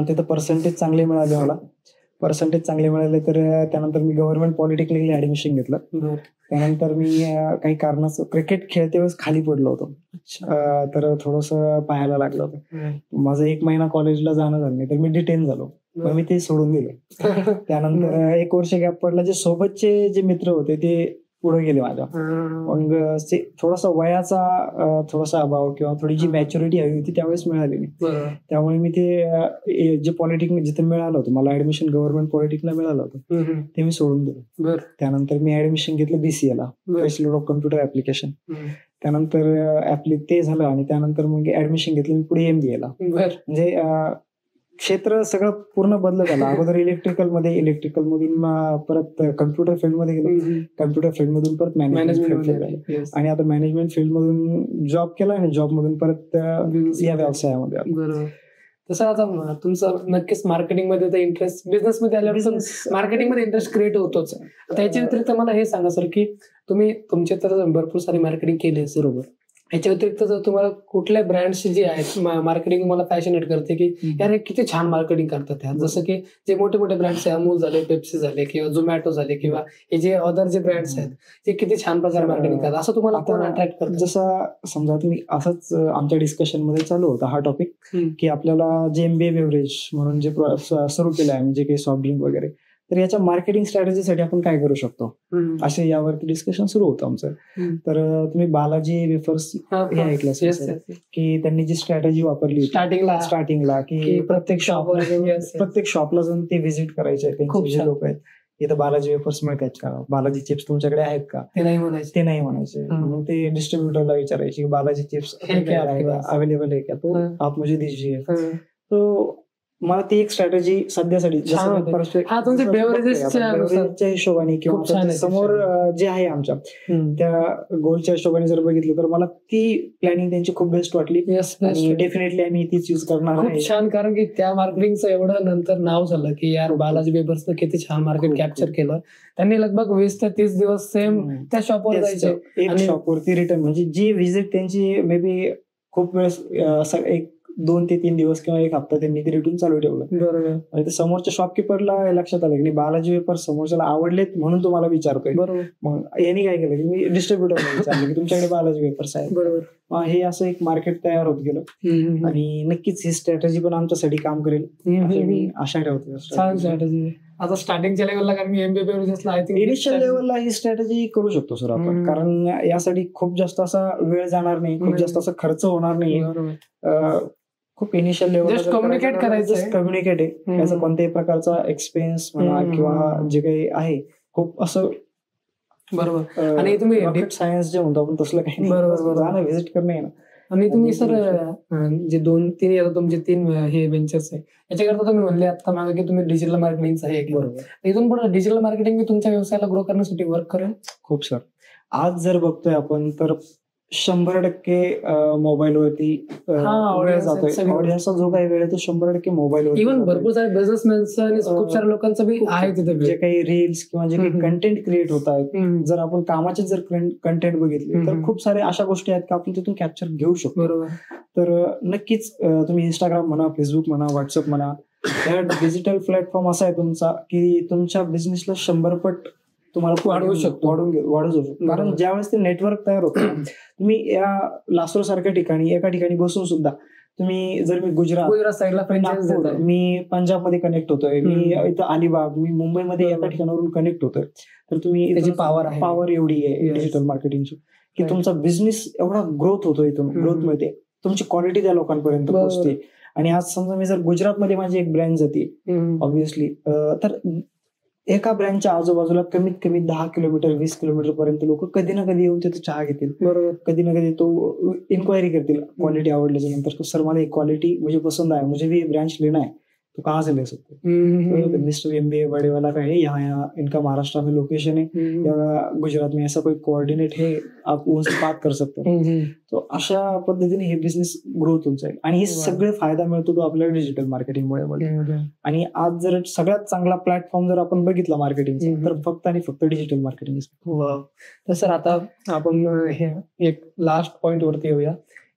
तिथं पर्सेंटेज चांगले मिळाले मला. पर्सेंटेज चांगले मिळाले तर त्यानंतर मी गव्हर्नमेंट पॉलिटेक्निकला ऍडमिशन घेतलं. त्यानंतर मी काही कारणाचं क्रिकेट खेळते वेळेस खाली पडलो होतो. तर थोडंसं पाहायला लागलं होतं. माझं 1 महिना कॉलेजला जाणं झालं नाही तर मी डिटेन झालो. मग मी ते सोडून दिलं. त्यानंतर 1 वर्ष गॅप पडला. जे सोबतचे जे मित्र होते ते पुढे गेले माझ्या. मग थोडासा वयाचा थोडासा अभाव किंवा थोडी जी मॅच्युरिटी हवी होती त्यावेळेस मिळाली नाही. त्यामुळे मी ते जे पॉलिटेक्निक जिथे मिळालं होतं मला ऍडमिशन गव्हर्नमेंट पॉलिटेक्निकला मिळालं होतं ते मी सोडून दिलं. त्यानंतर मी ऍडमिशन घेतलं BCA ला, बॅचलर ऑफ कम्प्युटर ऍप्लिकेशन. त्यानंतर ते झालं आणि त्यानंतर मग ऍडमिशन घेतलं मी पुढे MBA ला. म्हणजे क्षेत्र सगळं पूर्ण बदलत झालं. अगोदर इलेक्ट्रिकल मधून परत कम्प्युटर फील्ड मध्ये गेलो. कम्प्युटर फील्ड मधून परत मॅनेजमेंट फील्ड आणि आता मॅनेजमेंट फील्ड मधून जॉब केला आणि जॉब मधून परत या व्यवसायामध्ये आलो. बरोबर. तसं आता तुमचं नक्कीच मार्केटिंग मध्ये इंटरेस्ट, बिझनेस मध्ये आल्यावर मार्केटिंग मध्ये इंटरेस्ट क्रिएट होतोच. त्याच्या व्यतिरिक्त मला हे सांगा सर की तुम्ही तुमचे तर भरपूर सारी मार्केटिंग केली बरोबर. याच्या व्यतिरिक्त जर तुम्हाला कुठल्या ब्रँड्स जे आहेत मार्केटिंग तुम्हाला फॅशनेट करते की यार हे किती छान मार्केटिंग करतात यार, जसं की जे मोठे मोठे ब्रँड्स आहे, अमूल झाले, पेप्सी झाले किंवा झोमॅटो झाले किंवा हे जे अदर जे ब्रँड्स आहेत ते किती छान प्रकारे मार्केटिंग करतात, असं तुम्हाला कोण अट्रॅक्ट करतं? जसं समजा तुम्ही असंच आमच्या डिस्कशन मध्ये चालू होता हा टॉपिक की आपल्याला जे MBA बेव्हरेज म्हणून जे सुरू केलं आहे म्हणजे काही सॉफ्ट ड्रिंक वगैरे, तर याच्या मार्केटिंग स्ट्रॅटेजीसाठी आपण काय करू शकतो असे यावरती डिस्कशन सुरू होतं आमचं. तर तुम्ही बालाजी वेफर्स हे ऐकलं असेल की त्यांनी जी स्ट्रॅटेजी वापरली स्टार्टिंगला की प्रत्येक शॉपला जाऊन ते व्हिजिट करायचे. त्यांचे जे लोक आहेत इथं बालाजी वेफर्स मिळतात का, बालाजी चिप्स तुमच्याकडे आहेत का, ते नाही म्हणायचे. मग ते डिस्ट्रीब्युटरला विचारायचे की बालाजी चिप्स अवेलेबल आहे का, तो आप मुझे दीजिए. तो मला ती एक स्ट्रॅटेजी सध्यासाठी बेवरेजेसच्या हिशोबाने किंवा समोर जे आहे आमच्या त्या गोलच्या हिशोबाने जर बघितलं तर मला ती प्लॅनिंग त्यांची खूप बेस्ट वाटली. डेफिनेटली आम्ही तीच यूज करणार आहे. छान, कारण की त्या मार्केटिंगचं एवढं नंतर नाव झालं की यार बालाजी बेबर्सनं किती छान मार्केट कॅप्चर केलं. त्यांनी लगभग 20 ते 30 दिवस सेम त्या शॉपवर जायचे, एक शॉपवरती रिटर्न, म्हणजे जी व्हिजिट त्यांची मे बी खूप वेळेस एक 2 ते 3 दिवस किंवा 1 हप्ता त्यांनी ते रिटर्न चालू ठेवलं. बरोबर. आणि ते समोरच्या शॉपकीपरला लक्षात आलं की बालाजी वेफर समोरच्याला आवडलेत म्हणून तुम्हाला विचारतोय. बरोबर. मग यांनी काय केलं की मी डिस्ट्रीब्युटरला विचारलं की तुमच्याकडे बालाजी वेफर्स आहेत. बरोबर. हे असं एक मार्केट तयार होत गेलं आणि नक्कीच ही स्ट्रॅटेजी पण आमच्यासाठी काम करेल मी आशा ठेवतो. छान स्ट्रॅटेजी. आता स्टार्टिंगच्या लेवलला, कारण MBA बेवरेजेसला आय थिंक इनिशियल लेवलला ही स्ट्रॅटेजी करू शकतो सर आपण, कारण यासाठी खूप जास्त असा वेळ जाणार नाही, खूप जास्त असा खर्च होणार नाही. खूप इनिशियल लेवलला कम्युनिकेट करायचं, कम्युनिकेट आहे याचा कोणत्याही प्रकारचा एक्सपिरियन्स म्हणा किंवा जे काही आहे खूप असं. बरोबर. आणि तुम्ही डीप सायन्स जे म्हणतो आपण तसलं काही नाही, व्हिजिट करणे ना. आणि तुम्ही सर जे 2-3 आता तुमचे 3 हे वेंचर्स आहे याच्याकरता तुम्ही म्हणले आता मागे की तुम्ही डिजिटल मार्केटिंगचं आहे. बरोबर. इथून पुढे डिजिटल मार्केटिंग मी तुमच्या व्यवसायाला ग्रो करण्यासाठी वर्क करेल खूप सर. आज जर बघतोय आपण तर 100% मोबाईलवरती वेळ जातोय. ऑडियन्सचा जो काही वेळ आहे तो 100% मोबाईलवर. इव्हन भरपूर सारे बिझनेसमॅन्स आणि खूप साऱ्या लोकांचं बी आहे तिथे. जे काही रील्स किंवा जे काही कंटेंट क्रिएट होत आहेत, जर आपण कामाचे जर कंटेंट बघितले तर खूप सारे अशा गोष्टी आहेत की आपण तिथून कॅप्चर घेऊ शकतो. बरोबर. तर नक्कीच तुम्ही इंस्टाग्राम म्हणा, फेसबुक म्हणा, व्हॉट्सअप म्हणा, या डिजिटल प्लॅटफॉर्म असा आहे तुमचा की तुमच्या बिझनेसला 100 पट तुम्हाला वाढवू शकतो. कारण ज्यावेळेस ते नेटवर्क तयार होतं, तुम्ही या लासूर सारख्या ठिकाणी एका ठिकाणी बसून सुद्धा तुम्ही जर मी गुजरात साईडला, मी पंजाबमध्ये कनेक्ट होतोय, मी इथं अलिबाग, मी मुंबईमध्ये एका ठिकाणावरून कनेक्ट होतोय, तर तुम्ही त्याची पॉवर एवढी आहे डिजिटल मार्केटिंगची की तुमचा बिझनेस एवढा ग्रोथ होतो, इथून ग्रोथ मिळते, तुमची क्वालिटी त्या लोकांपर्यंत पोहोचते. आणि आज समजा मी जर गुजरातमध्ये माझी एक ब्रँच जाते ऑब्व्हियसली, तर एका ब्रँचच्या आजूबाजूला कमीत कमी 10 किलोमीटर 20 किलोमीटर पर्यंत लोक कधी ना कधी येऊन तिथे चहा घेतील. बरोबर. कधी ना कधी तो इन्क्वायरी करतील क्वालिटी आवडल्याच्या नंतर, सर मला एक क्वालिटी मुझे पसंद आहे, मुझे भी ब्रांच लेना है, तो कहाँ से ले सकते हो? तो मिस्टर MBA बड़े वाला का है, यहाँ इनका महाराष्ट्र में लोकेशन है या गुजरात में ऐसा कोई कोऑर्डिनेट है, आप उनसे बात कर सकते हो. तो अशा पद्धतीने हे बिझनेस ग्रोथ होत जाईल. आणि हे सगळे फायदा मिळतो तो आपल्याला डिजिटल मार्केटिंगमुळे. आणि आज जर सगळ्यात चांगला प्लॅटफॉर्म जर आपण बघितला मार्केटिंगचा तर फक्त आणि फक्त डिजिटल मार्केटिंग. तर सर आता आपण हे एक लास्ट पॉइंट वरती येऊया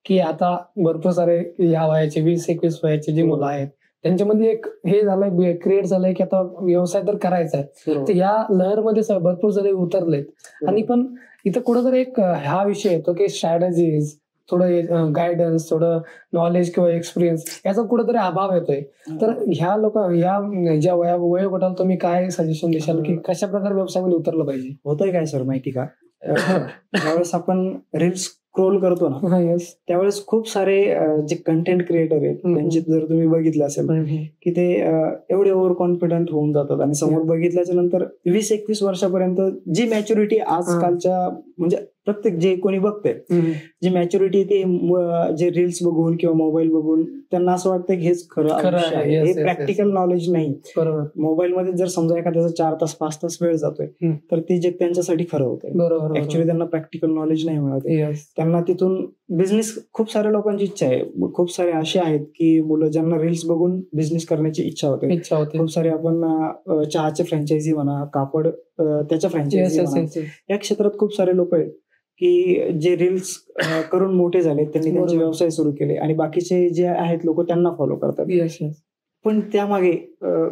की आता भरपूर सारे या वयाचे 20-21 वयाचे जे मुलं आहेत त्यांच्यामध्ये एक हे झालंय, क्रिएट झालंय की आता व्यवसाय तर करायचा आहे. तर या लहरमध्ये भरपूर सारे उतरलेत आणि पण इथं कुठंतरी एक हा विषय येतो की स्ट्रॅटेजीज, थोडं गायडन्स, थोडं नॉलेज किंवा एक्सपिरियन्स याचा कुठेतरी अभाव येतोय. तर ह्या ज्या वयोगटाला तुम्ही काय सजेशन देशाल की कशा प्रकारे व्यवसायामध्ये उतरलं पाहिजे? होतंय काय सर माहिती का, ज्यावेळेस आपण रील्स स्क्रोल करतो ना त्यावेळेस खूप सारे जे कंटेंट क्रिएटर आहेत त्यांचे जर तुम्ही बघितलं असेल की ते एवढे ओव्हर कॉन्फिडंट होऊन जातात आणि समोर बघितल्याच्या नंतर 20-21 वर्षापर्यंत जी मॅच्युरिटी आजकालच्या म्हणजे प्रत्येक जे कोणी बघते जी मॅच्युरिटी ते जे रील्स बघून किंवा मोबाईल बघून त्यांना असं वाटतं की हेच खरं आहे. हे प्रॅक्टिकल नॉलेज नाही. मोबाईल मध्ये जर समजा एखाद्याचा 4 तास 5 तास वेळ जातोय तर ते जे त्यांच्यासाठी खरं होतंय. ऍक्च्युअली त्यांना प्रॅक्टिकल नॉलेज नाही मिळत. त्यांना तिथून बिझनेस, खूप साऱ्या लोकांची इच्छा आहे, खूप सारे असे आहेत की मुलं ज्यांना रील्स बघून बिझनेस करण्याची इच्छा होते. खूप सारे आपण चहाचे फ्रँचायझी म्हणा, कापड त्याच्या फ्रँचायझी म्हणा, या क्षेत्रात खूप सारे लोक आहेत की जे रील्स करून मोठे झाले, त्यांनी त्यांचे व्यवसाय सुरू केले आणि बाकीचे जे आहेत लोक त्यांना फॉलो करतात. पण त्यामागे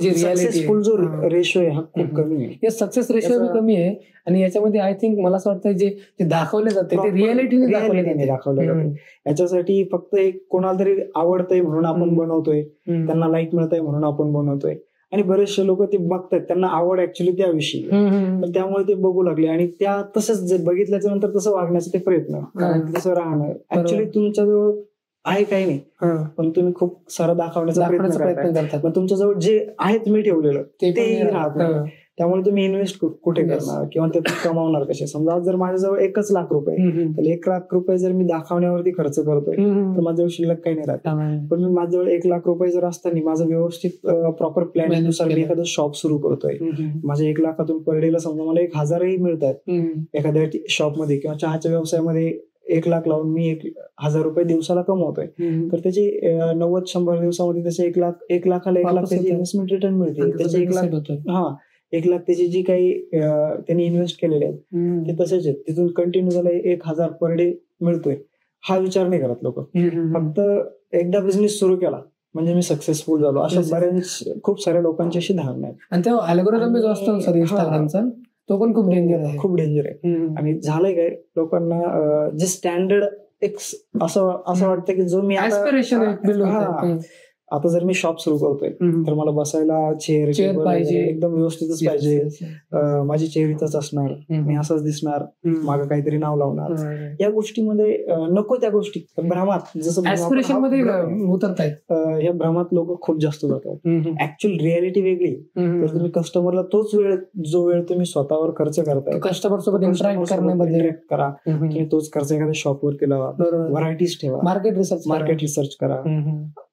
सक्सेसफुल जो रेशो आहे हा खूप कमी आहे. सक्सेस रेशो कमी आहे आणि याच्यामध्ये आय थिंक मला असं वाटतं जे दाखवले जाते ते रियालिटीने दाखवले जाते. याच्यासाठी फक्त एक कोणाला तरी आवडतंय म्हणून आपण बनवतोय, त्यांना लाईक मिळतंय म्हणून आपण बनवतोय आणि बरेचसे लोक ते बघतात, त्यांना आवड ऍक्च्युली त्याविषयी, त्यामुळे ते बघू लागले आणि त्या तसंच बघितल्याच्या नंतर तसं वागण्याचा ते प्रयत्न, तसं राहणं. ऍक्च्युली तुमच्याजवळ आहे काही नाही पण तुम्ही खूप सारं दाखवण्याचा प्रयत्न करतात. पण तुमच्याजवळ जे आहेत मी ठेवलेलं ते राहत नाही. त्यामुळे तुम्ही इन्व्हेस्ट कुठे करणार किंवा ते कमावणार कसे? समजा जर माझ्याजवळ 1 लाख रुपये, तर 1 लाख रुपये जर मी दाखवण्यावरती खर्च करतोय तर माझ्याजवळ शिल्लक काही नाही राहत. पण मी माझ्याजवळ 1 लाख रुपये जर असताना माझं व्यवस्थित प्रॉपर प्लॅन नुसार मी एखादं शॉप सुरू करतोय, माझ्या 1 लाखातून पर डेला समजा मला 1,000ही मिळतात एखाद्या शॉपमध्ये किंवा चहाच्या व्यवसायामध्ये 1 लाख लावून मी 1,000 रुपये दिवसाला कमवतोय, तर त्याची 90-100 दिवसामध्ये त्याचे 1 लाखाला 1 लाख त्याची इन्व्हेस्टमेंट रिटर्न मिळते. त्याचे 1 लाख 1 लाख त्याची जी काही त्यांनी इन्व्हेस्ट केलेले आहेत ते तसेच आहेत. तिथून कंटिन्यू झालं 1,000 पर डे मिळतोय हा विचार नाही करत लोक. फक्त एकदा बिझनेस सुरू केला म्हणजे मी सक्सेसफुल झालो, अशा बऱ्याच खूप साऱ्या लोकांची अशी धारणा आहे. आणि तेव्हा अल्गोरिदम जो असतो सर इंस्टाग्रामचा तो पण खूप डेंजर आहे. आणि झालंय काय, लोकांना जे स्टँडर्ड एक असं वाटतं की जो मी आता जर मी शॉप सुरू करतोय तर मला बसायला चेअर पाहिजे, एकदम व्यवस्थितच पाहिजे, माझी चेअर इथंच असणार, मी असंच दिसणार, मागं काहीतरी नाव लावणार. या गोष्टीमध्ये नको त्या गोष्टी भ्रमात जसं उतरतायत, या भ्रमात लोक खूप जास्त जातात. ऍक्च्युअल रियालिटी वेगळी. तर तुम्ही कस्टमरला तोच वेळ जो वेळ तुम्ही स्वतःवर खर्च करताय, कस्टमर सोबत इंटरॅक्ट करा, तुम्ही तोच खर्च एखाद्या शॉपवरती लावा, व्हरायटीज ठेवा, मार्केट रिसर्च करा.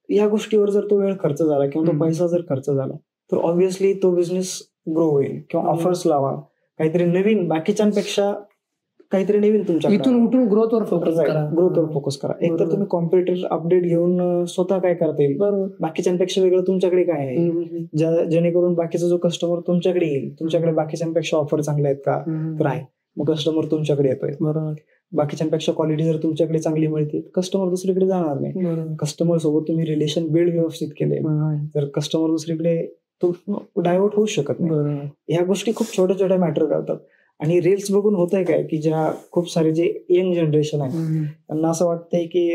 या गोष्टीवर जर तो वेळ खर्च झाला किंवा तो पैसा जर खर्च झाला तर ऑब्व्हियसली तो बिझनेस ग्रो होईल. किंवा ऑफर्स लावा, काहीतरी नवीन, बाकीच्यांपेक्षा काहीतरी नवीन तुमच्या ग्रोथवर फोकस करा. एक तर तुम्ही कॉम्प्युटर अपडेट घेऊन स्वतः काय करता येईल, बाकीच्यांपेक्षा वेगळं तुमच्याकडे काय आहे, जेणेकरून बाकीचा जो कस्टमर तुमच्याकडे येईल, तुमच्याकडे बाकीच्यांपेक्षा ऑफर चांगल्या आहेत का, तर आहे, मग कस्टमर तुमच्याकडे येतोय. बाकीच्यांपेक्षा क्वालिटी जर तुमच्याकडे चांगली मिळते कस्टमर दुसरीकडे जाणार नाही. कस्टमर सोबत तुम्ही रिलेशन बिल्ड व्यवस्थित केले तर कस्टमर दुसरीकडे डायव्हर्ट होऊ शकत नाही. ह्या गोष्टी खूप छोट्या छोट्या मॅटर करतात. आणि रील्स बघून होतंय काय की ज्या खूप सारे जे यंग जनरेशन आहे त्यांना असं वाटतंय की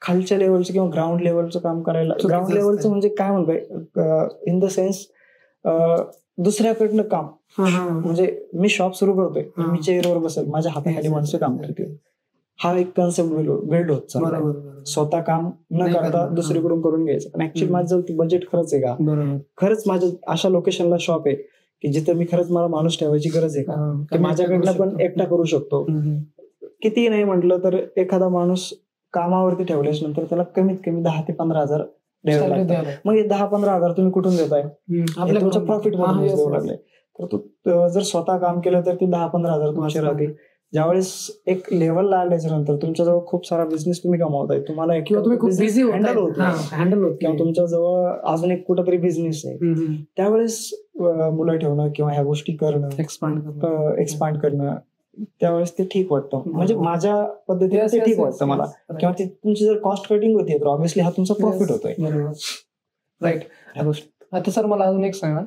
खालच्या लेवलचं किंवा ग्राउंड लेवलचं काम करायला, ग्राउंड लेवलचं म्हणजे काय म्हणताय इन द सेन्स दुसऱ्याकडनं काम, म्हणजे मी शॉप सुरू करतोय, मी चेअरवर बसेल, माझ्या हाताखाली माणसं काम करतील, हा एक कन्सेप्ट बिल्ड होत चालला. स्वतः काम न करता दुसरीकडून करून घ्यायचं. पण ऍक्च्युअली माझं बजेट खरंच आहे का, खरंच माझ्या अशा लोकेशनला शॉप आहे की जिथे मी खरंच मला माणूस ठेवायची गरज आहे का, माझ्याकडनं पण एकटा करू शकतो. किती नाही म्हटलं तर एखादा माणूस कामावरती ठेवल्याच नंतर त्याला कमीत कमी 10,000 ते 15,000 द्यावे लागतात. द्यायला. मग 10-15 हजार तुम्ही कुठून देताय? आपल्या तुमच्या प्रॉफिट मध्ये हा, देऊ लागले. तर तू जर स्वतः काम केलं तर ते 10-15 हजार तुमचे राहतील. ज्यावेळेस एक लेवलला आल्याच्या नंतर तुमच्याजवळ खूप सारा बिझनेस तुम्ही कमावताय, तुम्हाला किंवा तुम्ही खूप बिझी हँडल होत किंवा तुमच्याजवळ अजून एक कुठेतरी बिझनेस आहे, त्यावेळेस मुलं ठेवणं किंवा ह्या गोष्टी करणं, एक्सपांड करणं, त्यावेळेस ते ठीक वाटतं. म्हणजे माझ्या पद्धतीने ते ठीक वाटतं मला. किंवा ती तुमची जर कॉस्ट कटिंग होती तर ऑब्व्हियसली हा तुमचा प्रॉफिट होतोय. राईट. ह्या गोष्टी आता सर मला अजून एक सांगा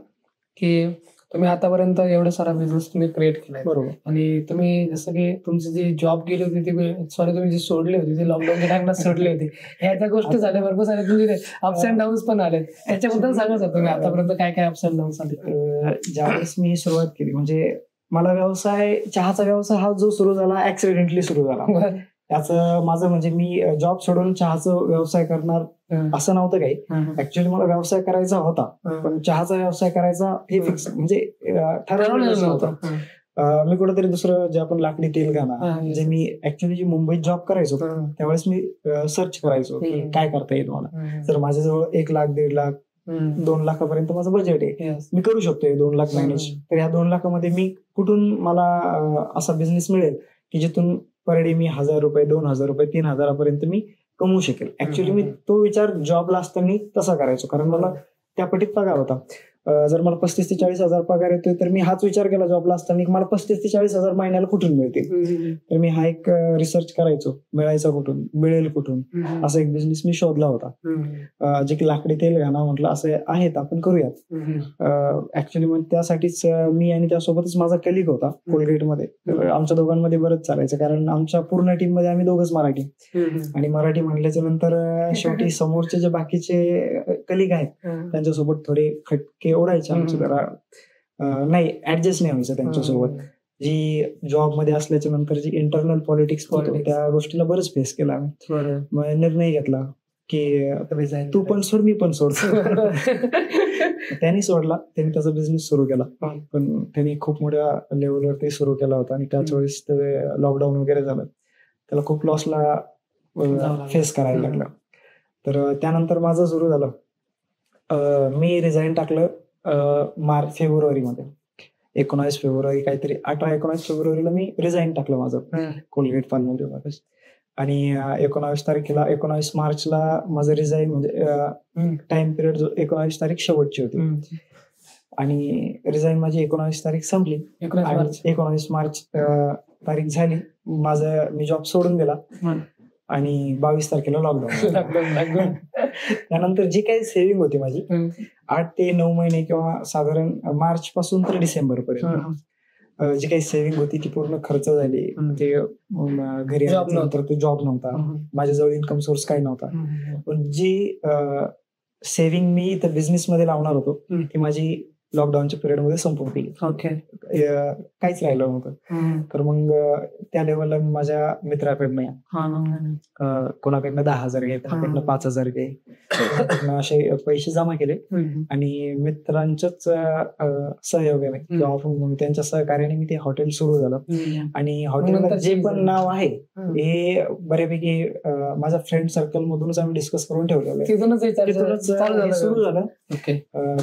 की तुम्ही आतापर्यंत एवढा सारा बिझनेस तुम्ही क्रिएट केलाय, बरोबर, आणि तुम्ही जसं की तुमची जी जॉब गेली होती ती तुम्ही जी सोडली होती ती लॉकडाऊनच्या टाइमला सोडली होती, ह्या त्या गोष्टी झाल्या, भरपूर सारे तुमचे अप्स अँड डाऊन्स पण आले, याच्याबद्दल सांगा सर तुम्ही आतापर्यंत काय काय अप्स अँड डाऊन्स आले. ज्यावेळेस मी सुरुवात केली, म्हणजे मला चहाचा व्यवसाय हा जो सुरू झाला ऍक्सिडेंटली सुरू झाला. त्याचं माझं म्हणजे मी जॉब सोडून चहाचा व्यवसाय करणार असं नव्हतं काही. ऍक्च्युअली मला व्यवसाय करायचा होता, पण चहाचा व्यवसाय करायचा हे फिक्स म्हणजे ठरवलेलं नव्हतं. मी कुठेतरी दुसरं जे आपण लाकडी तेलखाना, म्हणजे मी ऍक्च्युअली मुंबईत जॉब करायचो त्यावेळेस मी सर्च करायचो की काय करता येईल मला. तर माझ्याजवळ 1 लाख, 1.5 लाख, 2 लाखापर्यंत माझं बजेट आहे, मी करू शकतो 2 लाख मॅनेज. तर ह्या 2 लाखामध्ये मी कुठून मला असा बिझनेस मिळेल की जिथून पर डे मी 1,000 रुपये, 2,000 रुपये, 3,000 मी कमवू शकेल. ऍक्च्युअली मी तो विचार जॉबला असताना तसा करायचो, कारण मला त्या पटीत पगार होता. जर मला 35,000 ते 40,000 पगार येतोय तर मी हाच विचार केला जॉबला असताना की मला 35,000 ते 40,000 महिन्याला कुठून मिळतील. तर मी हा एक रिसर्च करायचो, मिळायचा कुठून, मिळेल कुठून, असा एक बिझनेस मी शोधला होता. जे की लाकडी तेलखाना म्हटलं असे आहेत, आपण करूयात. ऍक्च्युली मग त्यासाठीच मी आणि त्यासोबतच माझा कलिग होता कोलगेटमध्ये. आमच्या दोघांमध्ये बरंच चालायचं, कारण आमच्या पूर्ण टीम मध्ये आम्ही दोघंच मराठी, आणि मराठी म्हणल्याच्या नंतर शेवटी समोरचे जे बाकीचे कलिग आहेत त्यांच्यासोबत थोडे खटके ओढायचे आमचे, जरा नाही ऍडजस्ट नाही व्हायचं त्यांच्यासोबत. जी जॉब मध्ये असल्याच्या नंतर जी इंटरनल पॉलिटिक्स होतो त्या गोष्टीला बरंच फेस केला आम्ही. मग निर्णय घेतला की तू पण सोड, मी पण सोड. त्यांनी सोडला, त्यांनी त्याचा बिझनेस सुरू केला, पण त्यांनी खूप मोठ्या लेवलवर ते सुरू केला होता, आणि त्याच वेळेस लॉकडाऊन वगैरे झालं, त्याला खूप लॉसला फेस करायला लागलं. तर त्यानंतर माझं सुरू झालं, मी रिझाईन टाकलं फेब्रुवारीमध्ये, 19 फेब्रुवारी काहीतरी, 18-19 फेब्रुवारीला मी रिझाईन टाकलं माझं कोलगेट फार्ममध्ये. आणि 19 मार्चला माझं रिझाईन, म्हणजे टाइम पिरियड जो 19 तारीख शेवटची होती, आणि रिझाईन माझी 19 तारीख संपली. 19 मार्च तारीख झाली, मी जॉब सोडून दिला, आणि 22 तारखेला लॉकडाऊन. त्यानंतर जी काही सेव्हिंग होती माझी 8 ते 9 महिने किंवा साधारण मार्च पासून तर डिसेंबर पर्यंत जी काही सेव्हिंग होती ती पूर्ण खर्च झाली. ते घरी आल्यानंतर तो जॉब नव्हता, माझ्याजवळ इन्कम सोर्स काही नव्हता, पण जी सेव्हिंग मी इथं बिझनेस मध्ये लावणार होतो ती माझी लॉकडाऊनच्या पिरियड मध्ये संपून गेली. काहीच राहिलं नव्हतं. तर मग त्या लेवलला माझ्या मित्राकडनं कोणाकडनं 10,000 घे, कोणाकडनं 5,000 घे, असे पैसे जमा केले, आणि मित्रांच्याच सहयोगाने किंवा त्यांच्या सहकार्याने मी ते हॉटेल सुरू झालं. आणि हॉटेलला जे पण नाव आहे हे बऱ्यापैकी माझ्या फ्रेंड सर्कल मधूनच आम्ही डिस्कस करून ठेवलेलं आहे, सुरू झालं.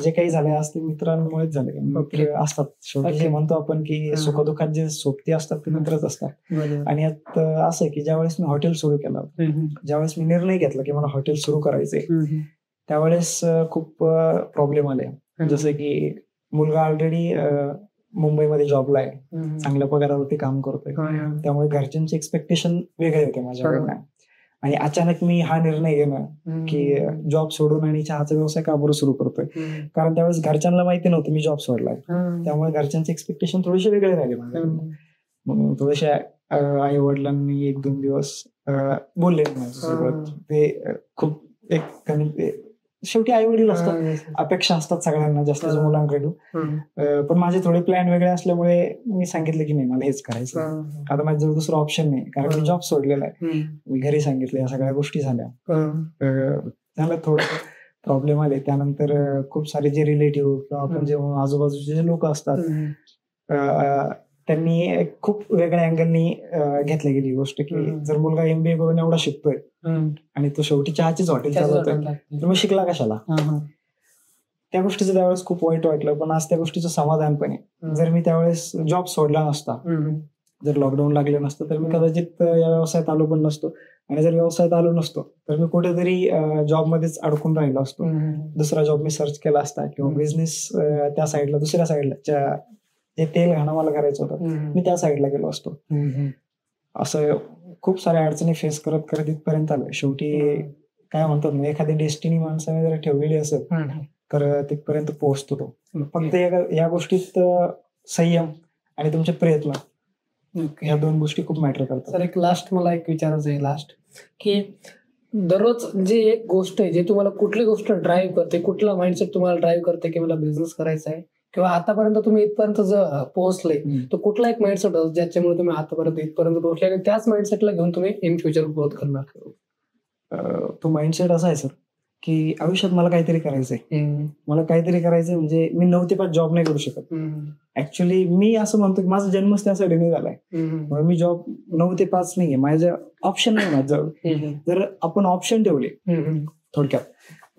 जे काही झाले असते मित्रांमुळेच झाले. असतात शेवटी म्हणतो आपण की सुखदुःखात जे सोबती असतात ते मित्रच असतात. आणि यात असं की ज्यावेळेस मी हॉटेल सुरू केलं, ज्यावेळेस मी निर्णय घेतला की मला हॉटेल सुरू करायचंय, त्यावेळेस खूप प्रॉब्लेम आले. जसं की मुलगा ऑलरेडी मुंबईमध्ये जॉबला आहे, चांगल्या पगारावरती काम करतोय, त्यामुळे घरच्यांचे एक्सपेक्टेशन वेगळे होते माझ्याकडनं. आणि अचानक मी हा निर्णय घेणं की जॉब सोडून आणि चहाचा व्यवसाय का बरं सुरू करतोय, कारण त्यावेळेस घरच्यांना माहिती नव्हतं मी जॉब सोडलाय, त्यामुळे घरच्यांचे एक्सपेक्टेशन थोडेसे वेगळे राहिले माझ्याकडनं. मग थोडेसे आई वडिलांनी 1-2 दिवस बोलले माझ्यासोबत. ते खूप शेवटी आई वडील असतात, अपेक्षा असतात सगळ्यांना जास्त मुलांकडून. पण माझे थोडे प्लॅन वेगळे असल्यामुळे मी सांगितलं की नाही मला हेच करायचं, आता माझ्याजवळ दुसरं ऑप्शन नाही, कारण मी जॉब सोडलेला आहे. मी घरी सांगितलं, या सगळ्या गोष्टी झाल्या. त्याला थोडं प्रॉब्लेम आले. त्यानंतर खूप सारे जे रिलेटिव्ह किंवा आपण जे आजूबाजूचे जे लोक असतात त्यांनी एक खूप वेगळ्या अँगलनी घेतली गेली ही गोष्ट की जर मुलगा MBA करून एवढा शिकतोय आणि तो शेवटी चहाचीच हॉटेल चालवतोय तर मग शिकला कशाला. त्या गोष्टीचं त्यावेळेस खूप वाईट वाटलं, पण आज त्या गोष्टीचं समाधान पण आहे. जर मी त्यावेळेस जॉब सोडला नसता, जर लॉकडाऊन लागलं नसतं तर मी कदाचित या व्यवसायात आलो पण नसतो, आणि जर व्यवसायात आलो नसतो तर मी कुठेतरी जॉबमध्येच अडकून राहिलो असतो. दुसरा जॉब मी सर्च केला असता किंवा बिझनेस त्या साईडला दुसऱ्या साईडला जे तेल घाणं मला करायचं होतं मी त्या साईडला गेलो असतो. असं खूप साऱ्या अडचणी फेस करत करत इथपर्यंत आलोय. शेवटी काय म्हणतात ना, एखादी डेस्टिनी माणसाने जर ठेवलेली असेल तर तिथपर्यंत पोहोचतो तो. फक्त या गोष्टीत संयम आणि तुमचे प्रयत्न या दोन गोष्टी खूप मॅटर करतात. सर एक लास्ट मला एक विचारायचं आहे की दररोज जे एक गोष्ट आहे जे तुम्हाला कुठली गोष्ट ड्राईव्ह करते, कुठला माइंडसेट तुम्हाला ड्राईव्ह करते की मला बिझनेस करायचा आहे, किंवा आतापर्यंत तुम्ही इथपर्यंत जर पोहोचले तर कुठला एक माइंडसेट ज्याच्यामुळे तुम्ही आतापर्यंत इथपर्यंत पोहोचले आणि त्याच माइंडसेटला घेऊन तुम्ही इन फ्युचर ग्रोथ करणार? तो माइंडसेट असा आहे सर की आयुष्यात मला काहीतरी करायचंय. मला काहीतरी करायचंय म्हणजे मी 9 ते 5 जॉब नाही करू शकत. ऍक्च्युली मी असं म्हणतो की माझा जन्मच त्यासाठी नाही झालाय. मी जॉब 9 ते 5 नाहीये, माझं ऑप्शन नाही माझं. जर आपण ऑप्शन ठेवले थोडक्यात,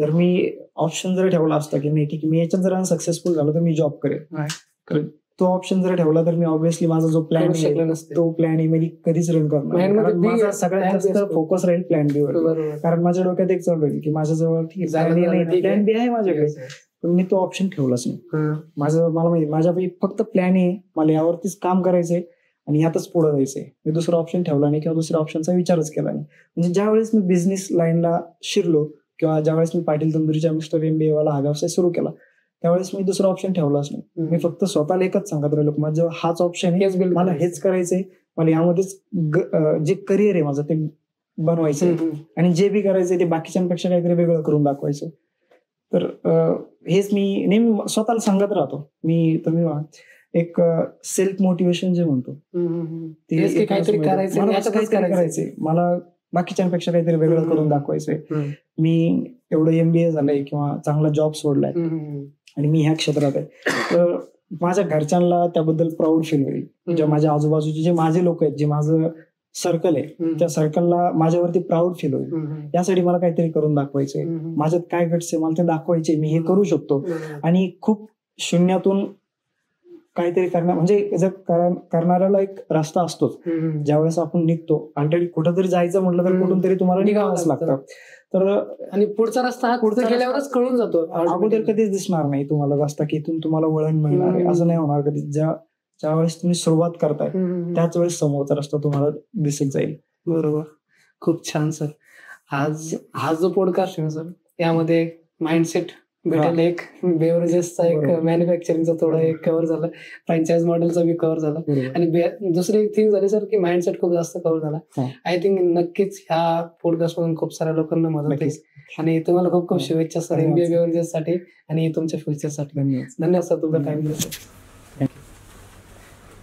तर मी ऑप्शन जर ठेवला असता की नाही की मी याच्यात जर सक्सेसफुल झालो तर मी जॉब करेन, तो ऑप्शन जर ठेवला तर मी ऑब्व्हियसली माझा जो प्लॅन आहे तो प्लॅन मी कधीच रन करणार. माझा सगळ्यात जास्त फोकस राहील प्लॅन बी वर, कारण माझ्या डोक्यात एक चालू राहील की माझ्याजवळ प्लॅन बी आहे माझ्याकडे, पण मी तो ऑप्शन ठेवलाच नाही. मला माहिती माझ्यापैकी फक्त प्लॅन आहे, मला यावरतीच काम करायचंय आणि यातच पुढे जायचंय. मी दुसरा ऑप्शन ठेवला नाही किंवा दुसऱ्या ऑप्शनचा विचारच केला नाही. म्हणजे ज्यावेळेस मी बिझनेस लाईनला शिरलो किंवा ज्यावेळेस मी पाटील तंदुरीच्या मिस्टर MBA वाला हा व्यवसाय सुरू केला त्यावेळेस मी दुसरा ऑप्शन ठेवलाच नाही. मी फक्त स्वतःला एकच सांगत राहिलो माझं हाच ऑप्शन आहे, मला हेच करायचंय, मला यामध्येच जे करिअर आहे माझं ते बनवायचं आणि जे बी करायचंय ते बाकीच्यांपेक्षा काहीतरी वेगळं करून दाखवायचं. तर हेच मी नेहमी स्वतःला सांगत राहतो. तुम्ही एक सेल्फ मोटिवेशन जे म्हणतो ते काहीतरी करायचंय, मला बाकीच्यांपेक्षा काहीतरी वेगळं करून दाखवायचंय. मी एवढं MBA झालंय किंवा चांगला जॉब सोडलाय आणि मी ह्या क्षेत्रात आहे, तर माझ्या घरच्यांना त्याबद्दल प्राऊड फील होईल. जे माझ्या आजूबाजूचे जे माझे लोक आहेत, जे माझं सर्कल आहे त्या सर्कलला माझ्यावरती प्राऊड फील होईल. यासाठी मला काहीतरी करून दाखवायचंय, माझ्यात काय घटस आहे मला ते दाखवायचे, मी हे करू शकतो. आणि खूप शून्यातून काहीतरी करणार म्हणजे जर करणाऱ्याला एक रस्ता असतोच. ज्यावेळेस आपण निघतो ऑलरेडी कुठंतरी जायचं म्हटलं तर कुठून तरी तुम्हाला निघावंच लागतं. तर आणि पुढचा रस्ता हा पुढे गेल्यावरच कळून जातो, अगोदर कधीच दिसणार नाही तुम्हाला रस्ता की इथून तुम्हाला वळण मिळणार आहे, असं नाही होणार कधी. ज्यावेळेस तुम्ही सुरुवात करताय त्याच वेळेस समोरचा रस्ता तुम्हाला दिसत जाईल. बरोबर, खूप छान सर. आज हा जो पॉडकास्ट आहे सर यामध्ये माइंडसेट भेटेल, एक बेवरेजेसचा एक मॅन्युफॅक्चरिंगचा थोडा एक कव्हर झाला, फ्रँचाइज मॉडेलचा बी कव्हर झाला, आणि दुसरी एक थिंग झाली सर की माइंडसेट खूप जास्त कव्हर झाला. आय थिंक नक्कीच ह्या पॉडकास्ट मधून खूप साऱ्या लोकांना मदत होईल. आणि तुम्हाला खूप खूप शुभेच्छा सर MBA बेवरेजेस साठी आणि तुमच्या फ्युचर साठी. धन्यवाद सर तुमचा टाइम दिला.